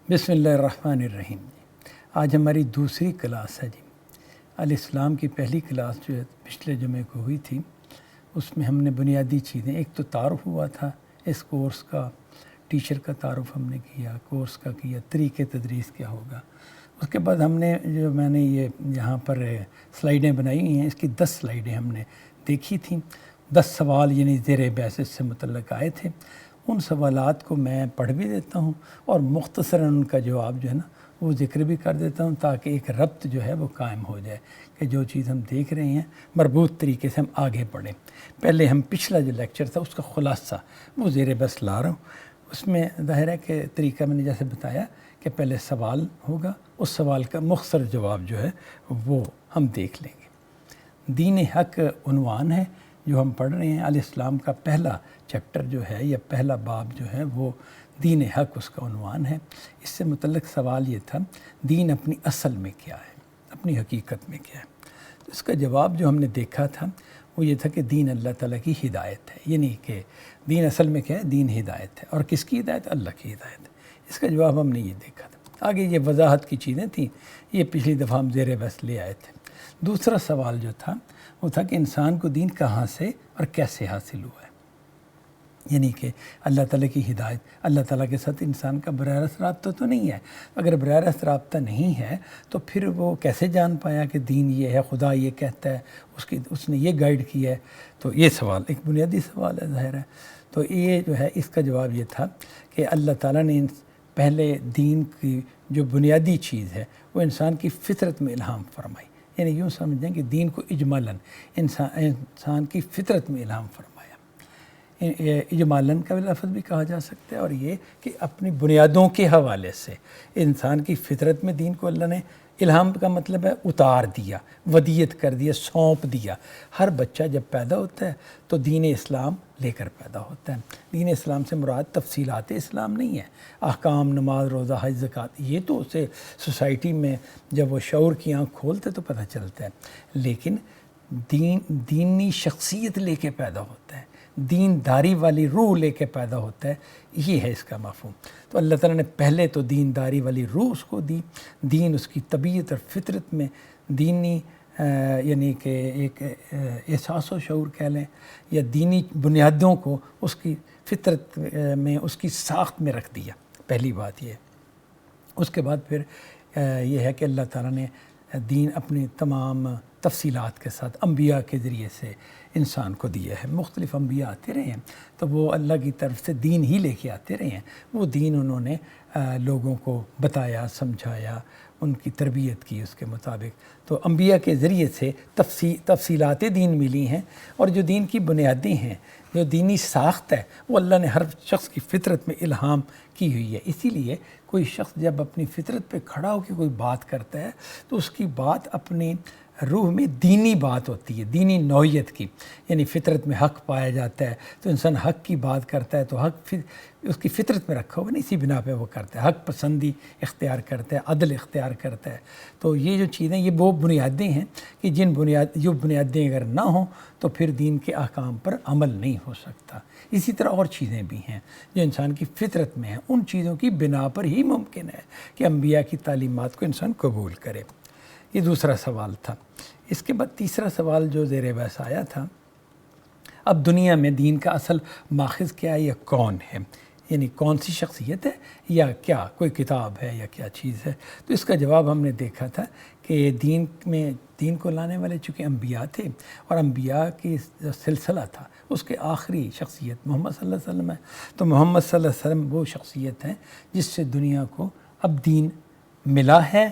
بسم اللہ الرحمن الرحیم۔ آج ہماری دوسری کلاس ہے جی۔ الاسلام کی پہلی کلاس جو ہے پچھلے جمعے کو ہوئی تھی، اس میں ہم نے بنیادی چیزیں، ایک تو تعارف ہوا تھا اس کورس کا، ٹیچر کا تعارف ہم نے کیا، کورس کا کیا، طریقے تدریس کیا ہوگا۔ اس کے بعد ہم نے میں نے یہ یہاں پر سلائیڈیں بنائی ہوئی ہیں، اس کی 10 سلائیڈیں ہم نے دیکھی تھیں۔ 10 سوال یعنی زیر بحث سے متعلق آئے تھے۔ ان سوالات کو میں پڑھ بھی دیتا ہوں اور مختصراً ان کا جواب جو ہے نا وہ ذکر بھی کر دیتا ہوں، تاکہ ایک ربط جو ہے وہ قائم ہو جائے کہ جو چیز ہم دیکھ رہے ہیں مربوط طریقے سے ہم آگے پڑھیں۔ پہلے ہم پچھلا جو لیکچر تھا اس کا خلاصہ وہ زیر بحث لا رہا ہوں۔ اس میں ظاہر ہے کہ طریقہ میں نے جیسے بتایا کہ پہلے سوال ہوگا، اس سوال کا مختصر جواب جو ہے وہ ہم دیکھ لیں گے۔ دین حق عنوان ہے جو ہم پڑھ رہے ہیں۔ الاسلام کا پہلا چیپٹر جو ہے یا پہلا باب جو ہے وہ دین حق اس کا عنوان ہے۔ اس سے متعلق سوال یہ تھا، دین اپنی اصل میں کیا ہے، اپنی حقیقت میں کیا ہے؟ تو اس کا جواب جو ہم نے دیکھا تھا وہ یہ تھا کہ دین اللہ تعالیٰ کی ہدایت ہے، یعنی کہ دین اصل میں کیا ہے؟ دین ہدایت ہے۔ اور کس کی ہدایت؟ اللہ کی ہدایت ہے۔ اس کا جواب ہم نے یہ دیکھا تھا۔ آگے یہ وضاحت کی چیزیں تھیں، یہ پچھلی دفعہ ہم زیر بحث لے آئے تھے۔ دوسرا سوال جو تھا وہ تھا کہ انسان کو دین کہاں سے اور کیسے حاصل ہوا ہے، یعنی کہ اللہ تعالیٰ کی ہدایت، اللہ تعالیٰ کے ساتھ انسان کا براہ راست رابطہ تو نہیں ہے۔ اگر براہ راست رابطہ نہیں ہے تو پھر وہ کیسے جان پایا کہ دین یہ ہے، خدا یہ کہتا ہے، اس نے یہ گائیڈ کیا ہے؟ تو یہ سوال ایک بنیادی سوال ہے ظاہر ہے۔ تو یہ جو ہے اس کا جواب یہ تھا کہ اللہ تعالیٰ نے پہلے دین کی جو بنیادی چیز ہے وہ انسان کی فطرت میں الہام فرمائی، یعنی یوں سمجھیں کہ دین کو اجمالاً انسان کی فطرت میں الہام فرمایا۔ اجمالاً کا لفظ بھی کہا جا سکتا ہے، اور یہ کہ اپنی بنیادوں کے حوالے سے انسان کی فطرت میں دین کو اللہ نے الہام کا مطلب ہے اتار دیا، ودیت کر دیا، سونپ دیا۔ ہر بچہ جب پیدا ہوتا ہے تو دین اسلام لے کر پیدا ہوتا ہے۔ دین اسلام سے مراد تفصیلات اسلام نہیں ہے، احکام، نماز، روزہ، حج، زکوٰۃ، یہ تو اسے سوسائٹی میں جب وہ شعور کی آنکھ کھولتے تو پتہ چلتا ہے، لیکن دینی شخصیت لے کے پیدا ہوتا ہے، دین داری والی روح لے کے پیدا ہوتا ہے، یہ ہے اس کا مفہوم۔ تو اللہ تعالیٰ نے پہلے تو دین داری والی روح اس کو دی، دین اس کی طبیعت اور فطرت میں دینی یعنی کہ ایک احساس و شعور کہہ لیں، یا دینی بنیادوں کو اس کی فطرت میں، اس کی ساخت میں رکھ دیا، پہلی بات یہ۔ اس کے بعد پھر یہ ہے کہ اللہ تعالیٰ نے دین اپنی تمام تفصیلات کے ساتھ انبیاء کے ذریعے سے انسان کو دیا ہے۔ مختلف انبیاء آتے رہے ہیں تو وہ اللہ کی طرف سے دین ہی لے کے آتے رہے ہیں، وہ دین انہوں نے لوگوں کو بتایا، سمجھایا، ان کی تربیت کی اس کے مطابق۔ تو انبیاء کے ذریعے سے تفصیلات دین ملی ہیں، اور جو دین کی بنیادیں ہیں، جو دینی ساخت ہے، وہ اللہ نے ہر شخص کی فطرت میں الہام کی ہوئی ہے۔ اسی لیے کوئی شخص جب اپنی فطرت پہ کھڑا ہو کے کوئی بات کرتا ہے تو اس کی بات اپنی روح میں دینی بات ہوتی ہے، دینی نوعیت کی، یعنی فطرت میں حق پایا جاتا ہے تو انسان حق کی بات کرتا ہے تو حق اس کی فطرت میں رکھا ہوگا نا، اسی بنا پہ وہ کرتا ہے، حق پسندی اختیار کرتا ہے، عدل اختیار کرتا ہے۔ تو یہ جو چیزیں، یہ وہ بنیادیں ہیں کہ جو بنیادیں اگر نہ ہوں تو پھر دین کے احکام پر عمل نہیں ہو سکتا۔ اسی طرح اور چیزیں بھی ہیں جو انسان کی فطرت میں ہیں، ان چیزوں کی بنا پر ہی ممکن ہے کہ انبیاء کی تعلیمات کو انسان قبول کرے۔ یہ دوسرا سوال تھا۔ اس کے بعد تیسرا سوال جو زیر بحث آیا تھا، اب دنیا میں دین کا اصل ماخذ کیا ہے یا کون ہے، یعنی کون سی شخصیت ہے یا کیا کوئی کتاب ہے یا کیا چیز ہے؟ تو اس کا جواب ہم نے دیکھا تھا کہ دین کو لانے والے چونکہ انبیاء تھے، اور انبیاء کی جو سلسلہ تھا اس کے آخری شخصیت محمد صلی اللہ علیہ وسلم ہے۔ تو محمد صلی اللہ علیہ وسلم وہ شخصیت ہیں جس سے دنیا کو اب دین ملا ہے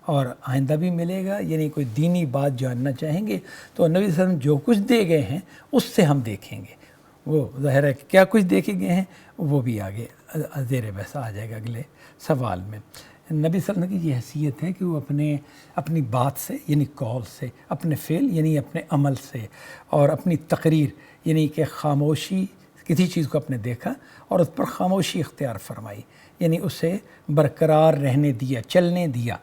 اور آئندہ بھی ملے گا۔ یعنی کوئی دینی بات جاننا چاہیں گے تو نبی صلی اللہ علیہ وسلم جو کچھ دے گئے ہیں اس سے ہم دیکھیں گے، وہ ظاہر ہے کہ کیا کچھ دیکھے گئے ہیں وہ بھی آگے زیر بحث آ جائے گا اگلے سوال میں۔ نبی صلی اللہ علیہ وسلم کی یہ حیثیت ہے کہ وہ اپنی بات سے یعنی قول سے، اپنے فعل یعنی اپنے عمل سے، اور اپنی تقریر یعنی کہ خاموشی، کسی چیز کو اپنے دیکھا اور اس پر خاموشی اختیار فرمائی، یعنی اسے برقرار رہنے دیا، چلنے دیا۔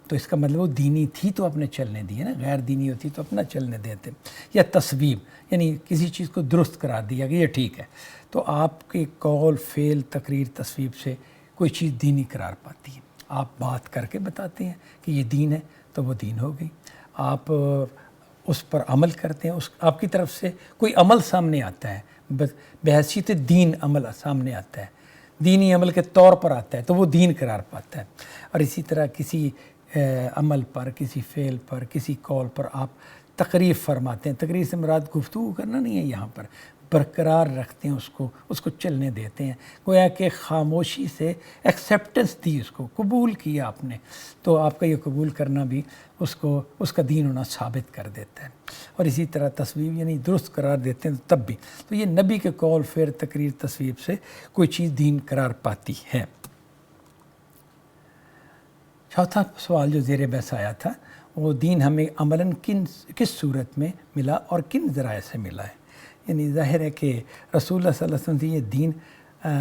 تو اس کا مطلب وہ دینی تھی تو اپنے چلنے دیے نا، غیر دینی ہوتی تو اپنا چلنے دیتے۔ یا تصویب یعنی کسی چیز کو درست قرار دیا کہ یہ ٹھیک ہے، تو آپ کے قول، فعل، تقریر، تصویب سے کوئی چیز دینی قرار پاتی ہے۔ آپ بات کر کے بتاتے ہیں کہ یہ دین ہے تو وہ دین ہو گئی، آپ اس پر عمل کرتے ہیں، آپ کی طرف سے کوئی عمل سامنے آتا ہے، بحیثیت دین عمل سامنے آتا ہے، دینی عمل کے طور پر آتا ہے تو وہ دین قرار پاتا ہے۔ اور اسی طرح کسی عمل پر، کسی فعل پر، کسی قول پر آپ تقریر فرماتے ہیں، تقریر سے مراد گفتگو کرنا نہیں ہے، یہاں پر برقرار رکھتے ہیں، اس کو چلنے دیتے ہیں، گویا کہ خاموشی سے ایکسیپٹنس دی، اس کو قبول کیا آپ نے، تو آپ کا یہ قبول کرنا بھی اس کا دین ہونا ثابت کر دیتا ہے۔ اور اسی طرح تصویب یعنی درست قرار دیتے ہیں تب بھی، تو یہ نبی کے قول، فعل، تقریر، تصویب سے کوئی چیز دین قرار پاتی ہے۔ چوتھا سوال جو زیر بحث آیا تھا، وہ دین ہمیں عملاً کس صورت میں ملا اور کن ذرائع سے ملا ہے۔ یعنی ظاہر ہے کہ رسول اللہ صلی اللہ علیہ وسلم سے یہ دین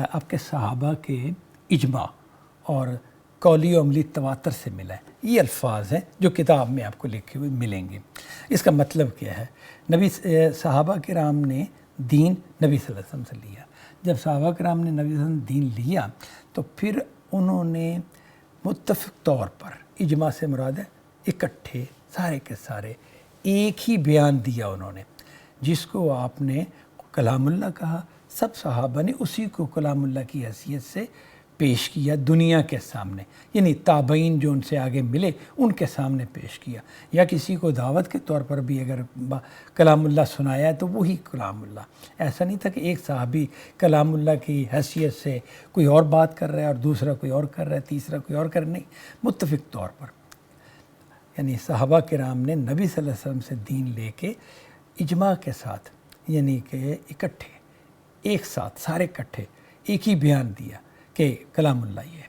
آپ کے صحابہ کے اجماع اور قولی و عملی تواتر سے ملا ہے۔ یہ الفاظ ہیں جو کتاب میں آپ کو لکھے ہوئے ملیں گے۔ اس کا مطلب کیا ہے؟ صحابہ کرام نے دین نبی صلی اللہ علیہ وسلم سے لیا۔ جب صحابہ کرام نے نبی صلی اللہ علیہ وسلم دین لیا تو پھر انہوں نے متفق طور پر، اجماع سے مراد ہے اکٹھے سارے کے سارے ایک ہی بیان دیا انہوں نے، جس کو آپ نے کلام اللہ کہا، سب صحابہ نے اسی کو کلام اللہ کی حیثیت سے پیش کیا دنیا کے سامنے، یعنی تابعین جو ان سے آگے ملے ان کے سامنے پیش کیا، یا کسی کو دعوت کے طور پر بھی اگر کلام اللہ سنایا ہے تو وہی کلام اللہ۔ ایسا نہیں تھا کہ ایک صحابی کلام اللہ کی حیثیت سے کوئی اور بات کر رہا ہے اور دوسرا کوئی اور کر رہا ہے، تیسرا کوئی اور کر رہا ہے، نہیں، متفق طور پر یعنی صحابہ کرام نے نبی صلی اللہ علیہ وسلم سے دین لے کے اجماع کے ساتھ، یعنی کہ اکٹھے ایک ساتھ سارے اکٹھے ایک ہی بیان دیا کہ کلام اللہ یہ ہے۔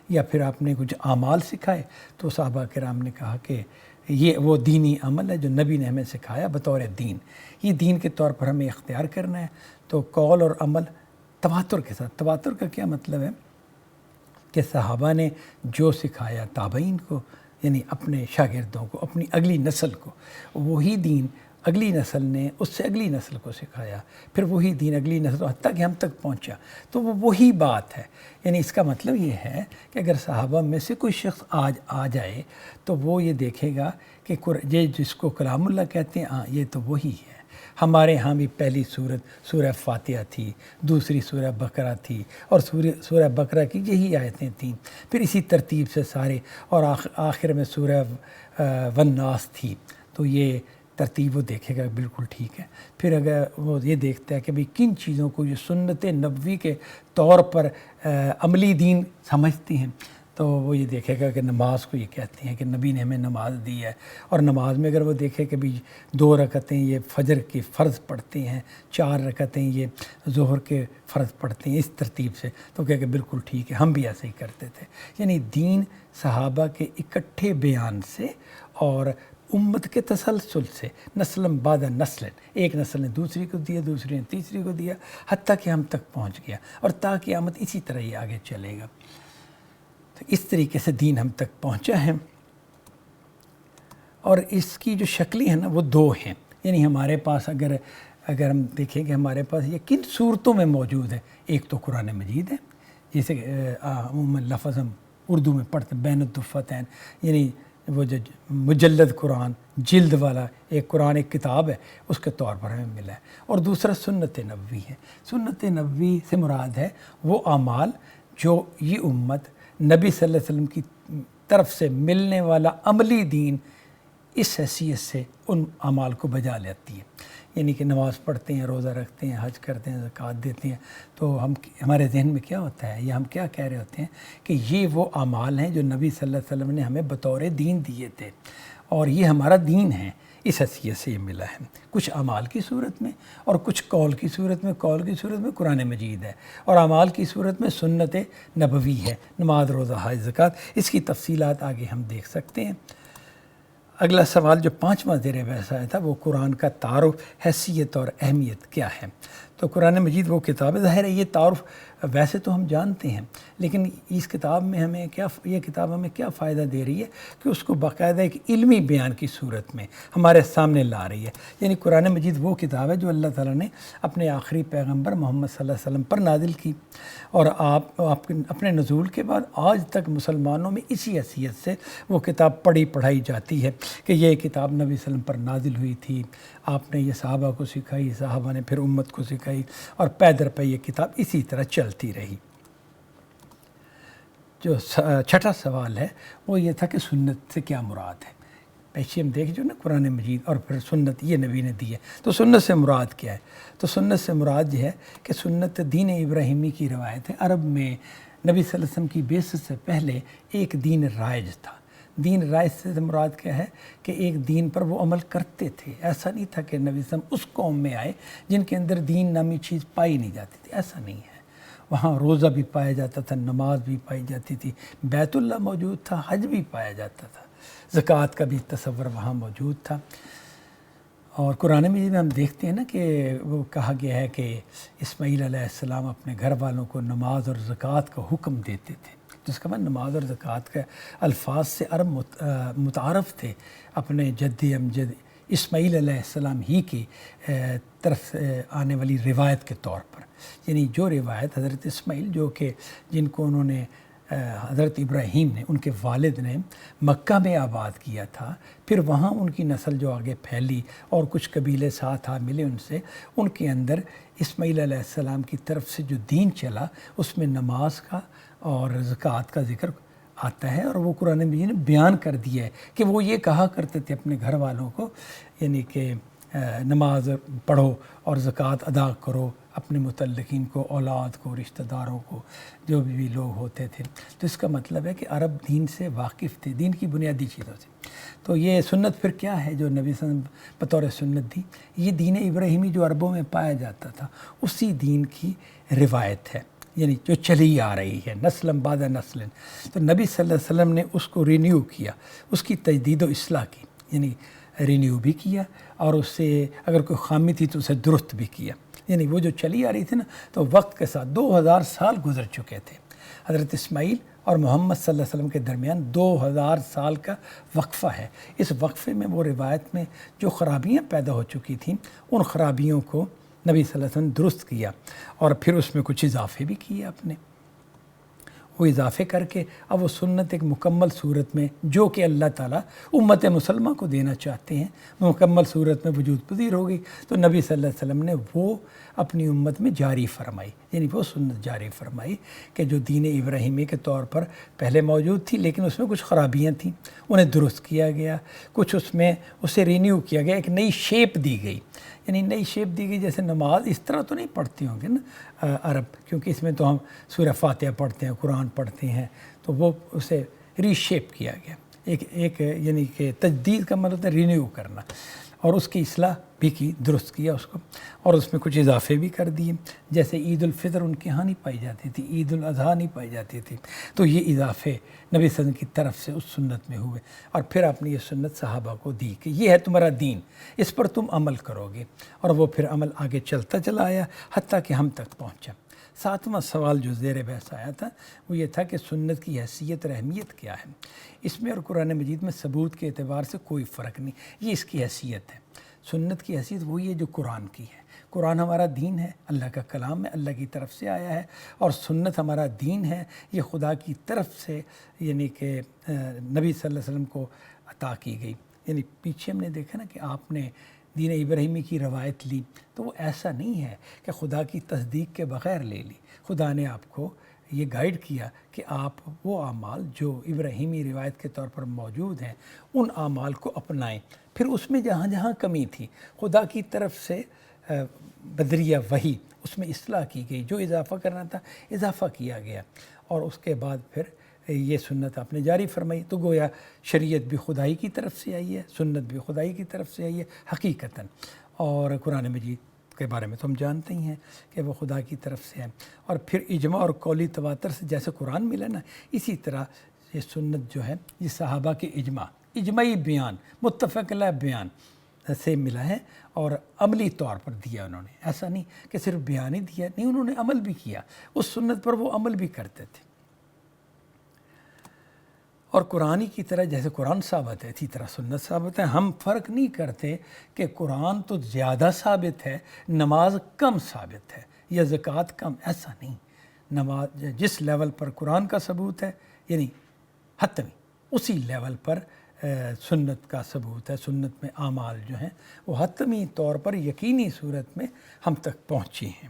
یا پھر آپ نے کچھ اعمال سکھائے تو صحابہ کرام نے کہا کہ یہ وہ دینی عمل ہے جو نبی نے ہمیں سکھایا بطور دین، یہ دین کے طور پر ہمیں اختیار کرنا ہے۔ تو قول اور عمل تواتر کے ساتھ، تواتر کا کیا مطلب ہے کہ صحابہ نے جو سکھایا تابعین کو، یعنی اپنے شاگردوں کو، اپنی اگلی نسل کو، وہی دین اگلی نسل نے اس سے اگلی نسل کو سکھایا، پھر وہی دین اگلی نسل حتیٰ کہ ہم تک پہنچا، تو وہ وہی بات ہے۔ یعنی اس کا مطلب یہ ہے کہ اگر صحابہ میں سے کوئی شخص آج آ جائے تو وہ یہ دیکھے گا کہ یہ جس کو کلام اللہ کہتے ہیں، ہاں یہ تو وہی ہے۔ ہمارے ہاں بھی پہلی سورت سورہ فاتحہ تھی، دوسری سورہ بقرہ تھی، اور سورہ بقرہ کی یہی آیتیں تھیں، پھر اسی ترتیب سے سارے، اور آخر میں سورہ والناس تھی، تو یہ ترتیب وہ دیکھے گا بالکل ٹھیک ہے۔ پھر اگر وہ یہ دیکھتا ہے کہ بھئی کن چیزوں کو یہ سنت نبوی کے طور پر عملی دین سمجھتے ہیں، تو وہ یہ دیکھے گا کہ نماز کو یہ کہتے ہیں کہ نبی نے ہمیں نماز دی ہے، اور نماز میں اگر وہ دیکھے کہ بھی 2 رکعتیں یہ فجر کے فرض پڑھتے ہیں، 4 رکعتیں یہ ظہر کے فرض پڑھتے ہیں، اس ترتیب سے، تو کہے کہ بالکل ٹھیک ہے، ہم بھی ایسے ہی کرتے تھے۔ یعنی دین صحابہ کے اکٹھے بیان سے اور امت کے تسلسل سے، نسل بعد نسل، ایک نسل نے دوسری کو دیا، دوسری نے تیسری کو دیا، حتیٰ کہ ہم تک پہنچ گیا، اور تا قیامت اسی طرح ہی آگے چلے گا۔ تو اس طریقے سے دین ہم تک پہنچا ہے، اور اس کی جو شکلیں ہیں نا وہ 2 ہیں۔ یعنی ہمارے پاس اگر ہم دیکھیں کہ ہمارے پاس یہ کن صورتوں میں موجود ہے، ایک تو قرآن مجید ہے، جسے عموماً لفظ ہم اردو میں پڑھتے ہیں بین الدفتین، یعنی وہ جو مجلد قرآن جلد والا ایک قرآن ایک کتاب ہے، اس کے طور پر ہمیں ملا ہے۔ اور دوسرا سنت نبوی ہے۔ سنت نبوی سے مراد ہے وہ اعمال جو یہ امت نبی صلی اللہ علیہ وسلم کی طرف سے ملنے والا عملی دین اس حیثیت سے ان اعمال کو بجا لیتی ہے۔ یعنی کہ نماز پڑھتے ہیں، روزہ رکھتے ہیں، حج کرتے ہیں، زکوٰۃ دیتے ہیں، تو ہمارے ذہن میں کیا ہوتا ہے، یا ہم کیا کہہ رہے ہوتے ہیں کہ یہ وہ اعمال ہیں جو نبی صلی اللہ علیہ وسلم نے ہمیں بطور دین دیے تھے، اور یہ ہمارا دین ہے، اس حیثیت سے یہ ملا ہے۔ کچھ اعمال کی صورت میں اور کچھ قول کی صورت میں، قول کی صورت میں قرآن مجید ہے، اور اعمال کی صورت میں سنت نبوی ہے، نماز، روزہ، حج، زکوٰۃ۔ اس کی تفصیلات آگے ہم دیکھ سکتے ہیں۔ اگلا سوال جو 5واں زیر بحث آیا تھا وہ قرآن کا تعارف، حیثیت اور اہمیت کیا ہے۔ تو قرآن مجید وہ کتاب ہے، ظاہر ہے یہ تعارف ویسے تو ہم جانتے ہیں، لیکن اس کتاب میں ہمیں یہ کتاب ہمیں کیا فائدہ دے رہی ہے کہ اس کو باقاعدہ ایک علمی بیان کی صورت میں ہمارے سامنے لا رہی ہے۔ یعنی قرآن مجید وہ کتاب ہے جو اللہ تعالیٰ نے اپنے آخری پیغمبر محمد صلی اللہ علیہ وسلم پر نازل کی، اور آپ اپنے نزول کے بعد آج تک مسلمانوں میں اسی حیثیت سے وہ کتاب پڑھائی جاتی ہے کہ یہ کتاب نبی صلی اللہ علیہ وسلم پر نازل ہوئی تھی، آپ نے یہ صحابہ کو سکھائی، صحابہ نے پھر امت کو سکھائی، اور پے در پے یہ کتاب اسی طرح چلتی رہی۔ جو چھٹا سوال ہے وہ یہ تھا کہ سنت سے کیا مراد ہے۔ پیچھے ہم دیکھ جو نا قرآن مجید اور پھر سنت یہ نبی نے دی ہے، تو سنت سے مراد کیا ہے؟ تو سنت سے مراد یہ ہے کہ سنت دین ابراہیمی کی روایت ہے۔ عرب میں نبی صلی اللہ علیہ وسلم کی بعثت سے پہلے ایک دین رائج تھا۔ دین رائج سے مراد کیا ہے کہ ایک دین پر وہ عمل کرتے تھے۔ ایسا نہیں تھا کہ نبی صلی اللہ علیہ وسلم اس قوم میں آئے جن کے اندر دین نامی چیز پائی نہیں جاتی تھی، ایسا نہیں ہے۔ وہاں روزہ بھی پایا جاتا تھا، نماز بھی پائی جاتی تھی، بیت اللہ موجود تھا، حج بھی پایا جاتا تھا، زکوٰۃ کا بھی تصور وہاں موجود تھا۔ اور قرآن مجید میں ہم دیکھتے ہیں نا کہ وہ کہا گیا ہے کہ اسماعیل علیہ السلام اپنے گھر والوں کو نماز اور زکوٰۃ کا حکم دیتے تھے، جس کا مطلب نماز اور زکوٰۃ کا الفاظ سے عرب متعارف تھے اپنے جد امجد اسماعیل علیہ السلام ہی کی طرف آنے والی روایت کے طور پر۔ یعنی جو روایت حضرت اسماعیل جو کہ جن کو انہوں نے حضرت ابراہیم نے، ان کے والد نے مکہ میں آباد کیا تھا، پھر وہاں ان کی نسل جو آگے پھیلی اور کچھ قبیلے ساتھ ملے ان سے، ان کے اندر اسماعیل علیہ السلام کی طرف سے جو دین چلا اس میں نماز کا اور زکوٰۃ کا ذکر آتا ہے، اور وہ قرآن مجید نے بیان کر دیا ہے کہ وہ یہ کہا کرتے تھے اپنے گھر والوں کو، یعنی کہ نماز پڑھو اور زکوٰۃ ادا کرو اپنے متعلقین کو، اولاد کو، رشتہ داروں کو، جو بھی لوگ ہوتے تھے۔ تو اس کا مطلب ہے کہ عرب دین سے واقف تھے، دین کی بنیادی چیزوں سے۔ تو یہ سنت پھر کیا ہے جو نبی صلی اللہ علیہ وسلم بطور سنت دی؟ یہ دین ابراہیمی جو عربوں میں پایا جاتا تھا اسی دین کی روایت ہے، یعنی جو چلی آ رہی ہے نسل بعد نسل۔ تو نبی صلی اللہ علیہ وسلم نے اس کو رینیو کیا، اس کی تجدید و اصلاح کی، یعنی رینیو بھی کیا، اور اس سے اگر کوئی خامی تھی تو اسے درست بھی کیا۔ یعنی وہ جو چلی آ رہی تھی نا، تو وقت کے ساتھ 2000 سال گزر چکے تھے۔ حضرت اسماعیل اور محمد صلی اللہ علیہ وسلم کے درمیان 2000 سال کا وقفہ ہے۔ اس وقفے میں وہ روایت میں جو خرابیاں پیدا ہو چکی تھیں، ان خرابیوں کو نبی صلی اللہ علیہ وسلم نے درست کیا، اور پھر اس میں کچھ اضافے بھی کیے اپنے۔ وہ اضافے کر کے اب وہ سنت ایک مکمل صورت میں جو کہ اللہ تعالیٰ امت مسلمہ کو دینا چاہتے ہیں، مکمل صورت میں وجود پذیر ہو گئی۔ تو نبی صلی اللہ علیہ وسلم نے وہ اپنی امت میں جاری فرمائی، یعنی وہ سنت جاری فرمائی کہ جو دین ابراہیمی کے طور پر پہلے موجود تھی، لیکن اس میں کچھ خرابیاں تھیں، انہیں درست کیا گیا، کچھ اس میں اسے رینیو کیا گیا، ایک نئی شیپ دی گئی۔ یعنی نئی شیپ دی گئی، جیسے نماز اس طرح تو نہیں پڑھتے ہوں گے نا عرب، کیونکہ اس میں تو ہم سورہ فاتحہ پڑھتے ہیں، قرآن پڑھتے ہیں، تو وہ اسے ری شیپ کیا گیا، ایک یعنی کہ تجدید کا مطلب ہے رینیو کرنا، اور اس کی اصلاح بھی کی، درست کیا اس کو، اور اس میں کچھ اضافے بھی کر دیے۔ جیسے عید الفطر ان کے ہاں نہیں پائی جاتی تھی، عید الاضحیٰ نہیں پائی جاتی تھی، تو یہ اضافے نبی صلی اللہ علیہ وسلم کی طرف سے اس سنت میں ہوئے، اور پھر آپ نے یہ سنت صحابہ کو دی کہ یہ ہے تمہارا دین، اس پر تم عمل کرو گے، اور وہ پھر عمل آگے چلتا چلا آیا حتیٰ کہ ہم تک پہنچا۔ ساتواں سوال جو زیر بحث آیا تھا وہ یہ تھا کہ سنت کی حیثیت اور اہمیت کیا ہے؟ اس میں اور قرآن مجید میں ثبوت کے اعتبار سے کوئی فرق نہیں، یہ اس کی حیثیت ہے۔ سنت کی حیثیت وہی ہے جو قرآن کی ہے۔ قرآن ہمارا دین ہے، اللہ کا کلام ہے، اللہ کی طرف سے آیا ہے، اور سنت ہمارا دین ہے، یہ خدا کی طرف سے یعنی کہ نبی صلی اللہ علیہ وسلم کو عطا کی گئی۔ یعنی پیچھے ہم نے دیکھا نا کہ آپ نے دین ابراہیمی کی روایت لی، تو وہ ایسا نہیں ہے کہ خدا کی تصدیق کے بغیر لے لی۔ خدا نے آپ کو یہ گائیڈ کیا کہ آپ وہ اعمال جو ابراہیمی روایت کے طور پر موجود ہیں ان اعمال کو اپنائیں۔ پھر اس میں جہاں جہاں کمی تھی خدا کی طرف سے بدریہ وحی اس میں اصلاح کی گئی، جو اضافہ کرنا تھا اضافہ کیا گیا، اور اس کے بعد پھر یہ سنت آپ نے جاری فرمائی۔ تو گویا شریعت بھی خدائی کی طرف سے آئی ہے، سنت بھی خدائی کی طرف سے آئی ہے حقیقتاً، اور قرآن مجید کے بارے میں تو ہم جانتے ہی ہیں کہ وہ خدا کی طرف سے ہے۔ اور پھر اجماع اور قولی تواتر سے جیسے قرآن ملا نا، اسی طرح یہ سنت جو ہے یہ صحابہ کے اجماعی بیان، متفق علیہ بیان، سے ملا ہے اور عملی طور پر دیا انہوں نے. ایسا نہیں کہ صرف بیان ہی دیا، نہیں، انہوں نے عمل بھی کیا. اس سنت پر وہ عمل بھی کرتے تھے. اور قرآن کی طرح جیسے قرآن ثابت ہے اسی طرح سنت ثابت ہے. ہم فرق نہیں کرتے کہ قرآن تو زیادہ ثابت ہے، نماز کم ثابت ہے یا زکوٰۃ کم، ایسا نہیں. نماز جس لیول پر قرآن کا ثبوت ہے یعنی حتمی، اسی لیول پر سنت کا ثبوت ہے. سنت میں اعمال جو ہیں وہ حتمی طور پر یقینی صورت میں ہم تک پہنچے ہیں.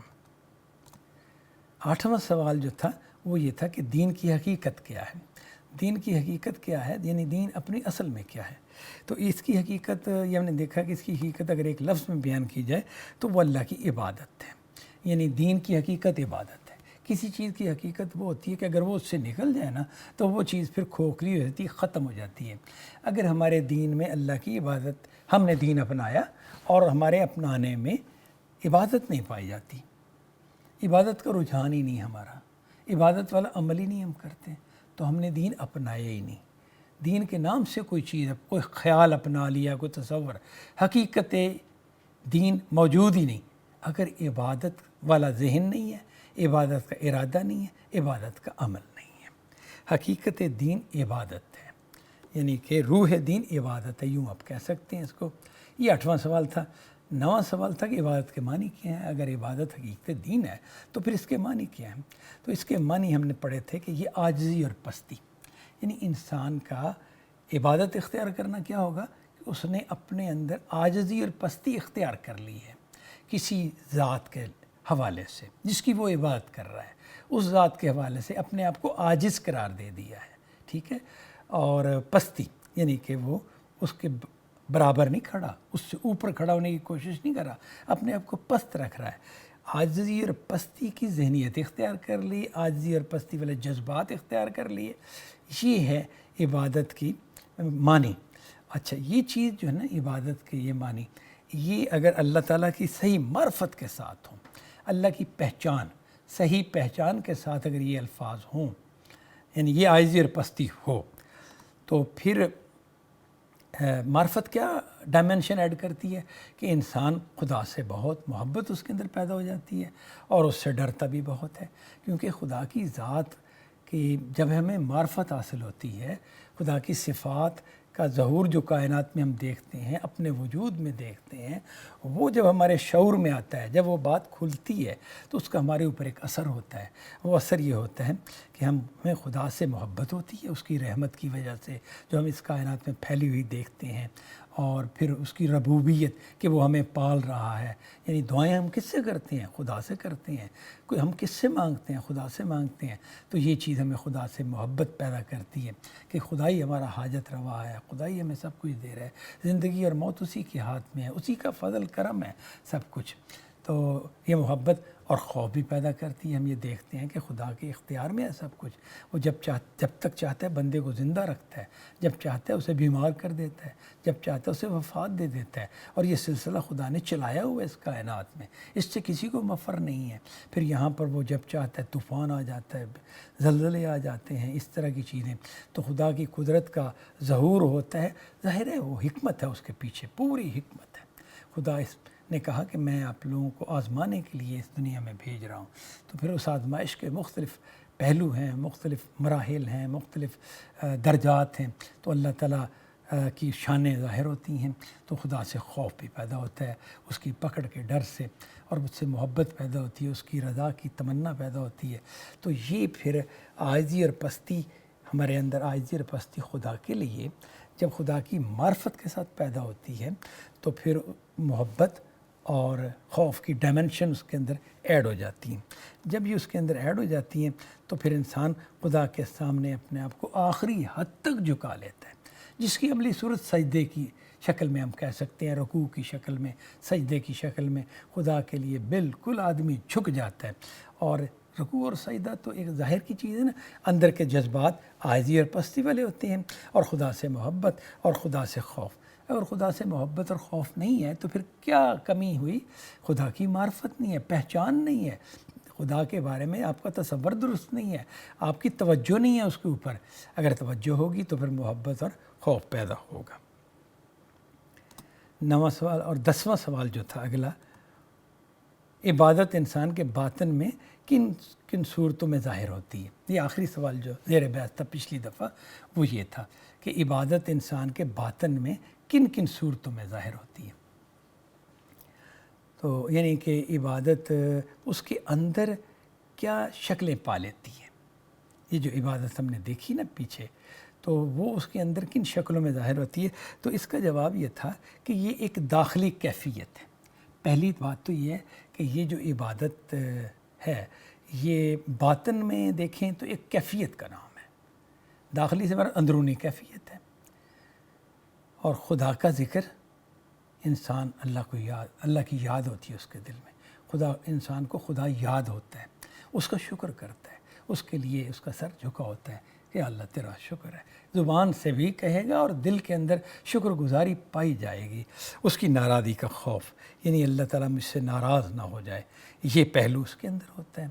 8واں سوال جو تھا وہ یہ تھا کہ دین کی حقیقت کیا ہے. دین کی حقیقت کیا ہے، یعنی دین اپنی اصل میں کیا ہے. تو اس کی حقیقت یہ ہم نے دیکھا کہ اس کی حقیقت اگر ایک لفظ میں بیان کی جائے تو وہ اللہ کی عبادت ہے. یعنی دین کی حقیقت عبادت ہے. کسی چیز کی حقیقت وہ ہوتی ہے کہ اگر وہ اس سے نکل جائے نا تو وہ چیز پھر کھوکھلی ہو جاتی ہے، ختم ہو جاتی ہے. اگر ہمارے دین میں اللہ کی عبادت، ہم نے دین اپنایا اور ہمارے اپنانے میں عبادت نہیں پائی جاتی، عبادت کا رجحان ہی نہیں ہمارا، عبادت والا عمل ہی نہیں ہم کرتے، تو ہم نے دین اپنایا ہی نہیں. دین کے نام سے کوئی چیز، کوئی خیال اپنا لیا، کوئی تصور، حقیقت دین موجود ہی نہیں. اگر عبادت والا ذہن نہیں ہے، عبادت کا ارادہ نہیں ہے، عبادت کا عمل نہیں ہے. حقیقت دین عبادت ہے، یعنی کہ روح دین عبادت ہے، یوں آپ کہہ سکتے ہیں اس کو. یہ 8واں سوال تھا. 9واں سوال تھا کہ عبادت کے معنی کیا ہے. اگر عبادت حقیقت دین ہے تو پھر اس کے معنی کیا ہیں. تو اس کے معنی ہم نے پڑھے تھے کہ یہ عاجزی اور پستی، یعنی انسان کا عبادت اختیار کرنا کیا ہوگا کہ اس نے اپنے اندر عاجزی اور پستی اختیار کر لی ہے کسی ذات کے حوالے سے جس کی وہ عبادت کر رہا ہے. اس ذات کے حوالے سے اپنے آپ کو عاجز قرار دے دیا ہے. ٹھیک ہے. اور پستی یعنی کہ وہ اس کے برابر نہیں کھڑا، اس سے اوپر کھڑا ہونے کی کوشش نہیں کر رہا، اپنے آپ کو پست رکھ رہا ہے. عاجزی اور پستی کی ذہنیت اختیار کر لی، عاجزی اور پستی والے جذبات اختیار کر لیے. یہ ہے عبادت کی معنی. اچھا، یہ چیز جو ہے نا عبادت کے یہ معنی، یہ اگر اللہ تعالیٰ کی صحیح معرفت کے ساتھ ہوں، اللہ کی پہچان، صحیح پہچان کے ساتھ اگر یہ الفاظ ہوں، یعنی یہ عاجزی اور پستی ہو، تو پھر معرفت کیا ڈائمنشن ایڈ کرتی ہے کہ انسان خدا سے بہت محبت اس کے اندر پیدا ہو جاتی ہے اور اس سے ڈرتا بھی بہت ہے. کیونکہ خدا کی ذات کی جب ہمیں معرفت حاصل ہوتی ہے، خدا کی صفات کا ظہور جو کائنات میں ہم دیکھتے ہیں، اپنے وجود میں دیکھتے ہیں، وہ جب ہمارے شعور میں آتا ہے، جب وہ بات کھلتی ہے تو اس کا ہمارے اوپر ایک اثر ہوتا ہے. وہ اثر یہ ہوتا ہے کہ ہمیں خدا سے محبت ہوتی ہے اس کی رحمت کی وجہ سے جو ہم اس کائنات میں پھیلی ہوئی دیکھتے ہیں، اور پھر اس کی ربوبیت کہ وہ ہمیں پال رہا ہے. یعنی دعائیں ہم کس سے کرتے ہیں؟ خدا سے کرتے ہیں. کوئی ہم کس سے مانگتے ہیں؟ خدا سے مانگتے ہیں. تو یہ چیز ہمیں خدا سے محبت پیدا کرتی ہے کہ خدا ہی ہمارا حاجت روا ہے، خدا ہی ہمیں سب کچھ دے رہا ہے، زندگی اور موت اسی کے ہاتھ میں ہے، اسی کا فضل کرم ہے سب کچھ. تو یہ محبت اور خوف بھی پیدا کرتی ہے. ہم یہ دیکھتے ہیں کہ خدا کے اختیار میں ہے سب کچھ. وہ جب تک چاہتا ہے بندے کو زندہ رکھتا ہے، جب چاہتا ہے اسے بیمار کر دیتا ہے، جب چاہتا ہے اسے وفات دے دیتا ہے. اور یہ سلسلہ خدا نے چلایا ہوا ہے اس کائنات میں، اس سے کسی کو مفر نہیں ہے. پھر یہاں پر وہ جب چاہتا ہے طوفان آ جاتا ہے، زلزلے آ جاتے ہیں، اس طرح کی چیزیں. تو خدا کی قدرت کا ظہور ہوتا ہے. ظاہر ہے وہ حکمت ہے اس کے پیچھے، پوری حکمت ہے. خدا اس نے کہا کہ میں آپ لوگوں کو آزمانے کے لیے اس دنیا میں بھیج رہا ہوں. تو پھر اس آزمائش کے مختلف پہلو ہیں، مختلف مراحل ہیں، مختلف درجات ہیں. تو اللہ تعالیٰ کی شانیں ظاہر ہوتی ہیں. تو خدا سے خوف بھی پیدا ہوتا ہے، اس کی پکڑ کے ڈر سے، اور مجھ سے محبت پیدا ہوتی ہے، اس کی رضا کی تمنا پیدا ہوتی ہے. تو یہ پھر عاجزی اور پستی ہمارے اندر، عاجزی اور پستی خدا کے لیے جب خدا کی معرفت کے ساتھ پیدا ہوتی ہے تو پھر محبت اور خوف کی ڈائمنشن اس کے اندر ایڈ ہو جاتی ہیں. جب یہ اس کے اندر ایڈ ہو جاتی ہیں تو پھر انسان خدا کے سامنے اپنے آپ کو آخری حد تک جھکا لیتا ہے، جس کی عملی صورت سجدے کی شکل میں ہم کہہ سکتے ہیں، رکوع کی شکل میں، سجدے کی شکل میں خدا کے لیے بالکل آدمی جھک جاتا ہے. اور رکوع اور سجدہ تو ایک ظاہر کی چیز ہے نا، اندر کے جذبات عاجزی اور پستی والے ہوتے ہیں، اور خدا سے محبت اور خدا سے خوف. اگر خدا سے محبت اور خوف نہیں ہے تو پھر کیا کمی ہوئی؟ خدا کی معرفت نہیں ہے، پہچان نہیں ہے، خدا کے بارے میں آپ کا تصور درست نہیں ہے، آپ کی توجہ نہیں ہے اس کے اوپر. اگر توجہ ہوگی تو پھر محبت اور خوف پیدا ہوگا. 9واں سوال اور 10واں سوال جو تھا اگلا، عبادت انسان کے باطن میں کن کن صورتوں میں ظاہر ہوتی ہے. یہ آخری سوال جو زیر بحث تھا پچھلی دفعہ وہ یہ تھا کہ عبادت انسان کے باطن میں کن کن صورتوں میں ظاہر ہوتی ہے. تو یعنی کہ عبادت اس کے اندر کیا شکلیں پا لیتی ہے. یہ جو عبادت ہم نے دیکھی نا پیچھے، تو وہ اس کے اندر کن شکلوں میں ظاہر ہوتی ہے. تو اس کا جواب یہ تھا کہ یہ ایک داخلی کیفیت ہے. پہلی بات تو یہ ہے کہ یہ جو عبادت ہے یہ باطن میں دیکھیں تو ایک کیفیت کا نام ہے. داخلی سے مراد اندرونی کیفیت ہے. اور خدا کا ذکر، انسان اللہ کی یاد ہوتی ہے اس کے دل میں. انسان کو خدا یاد ہوتا ہے، اس کا شکر کرتا ہے، اس کے لیے اس کا سر جھکا ہوتا ہے کہ اللہ تیرا شکر ہے. زبان سے بھی کہے گا اور دل کے اندر شکر گزاری پائی جائے گی. اس کی ناراضی کا خوف، یعنی اللہ تعالیٰ مجھ سے ناراض نہ ہو جائے، یہ پہلو اس کے اندر ہوتا ہے.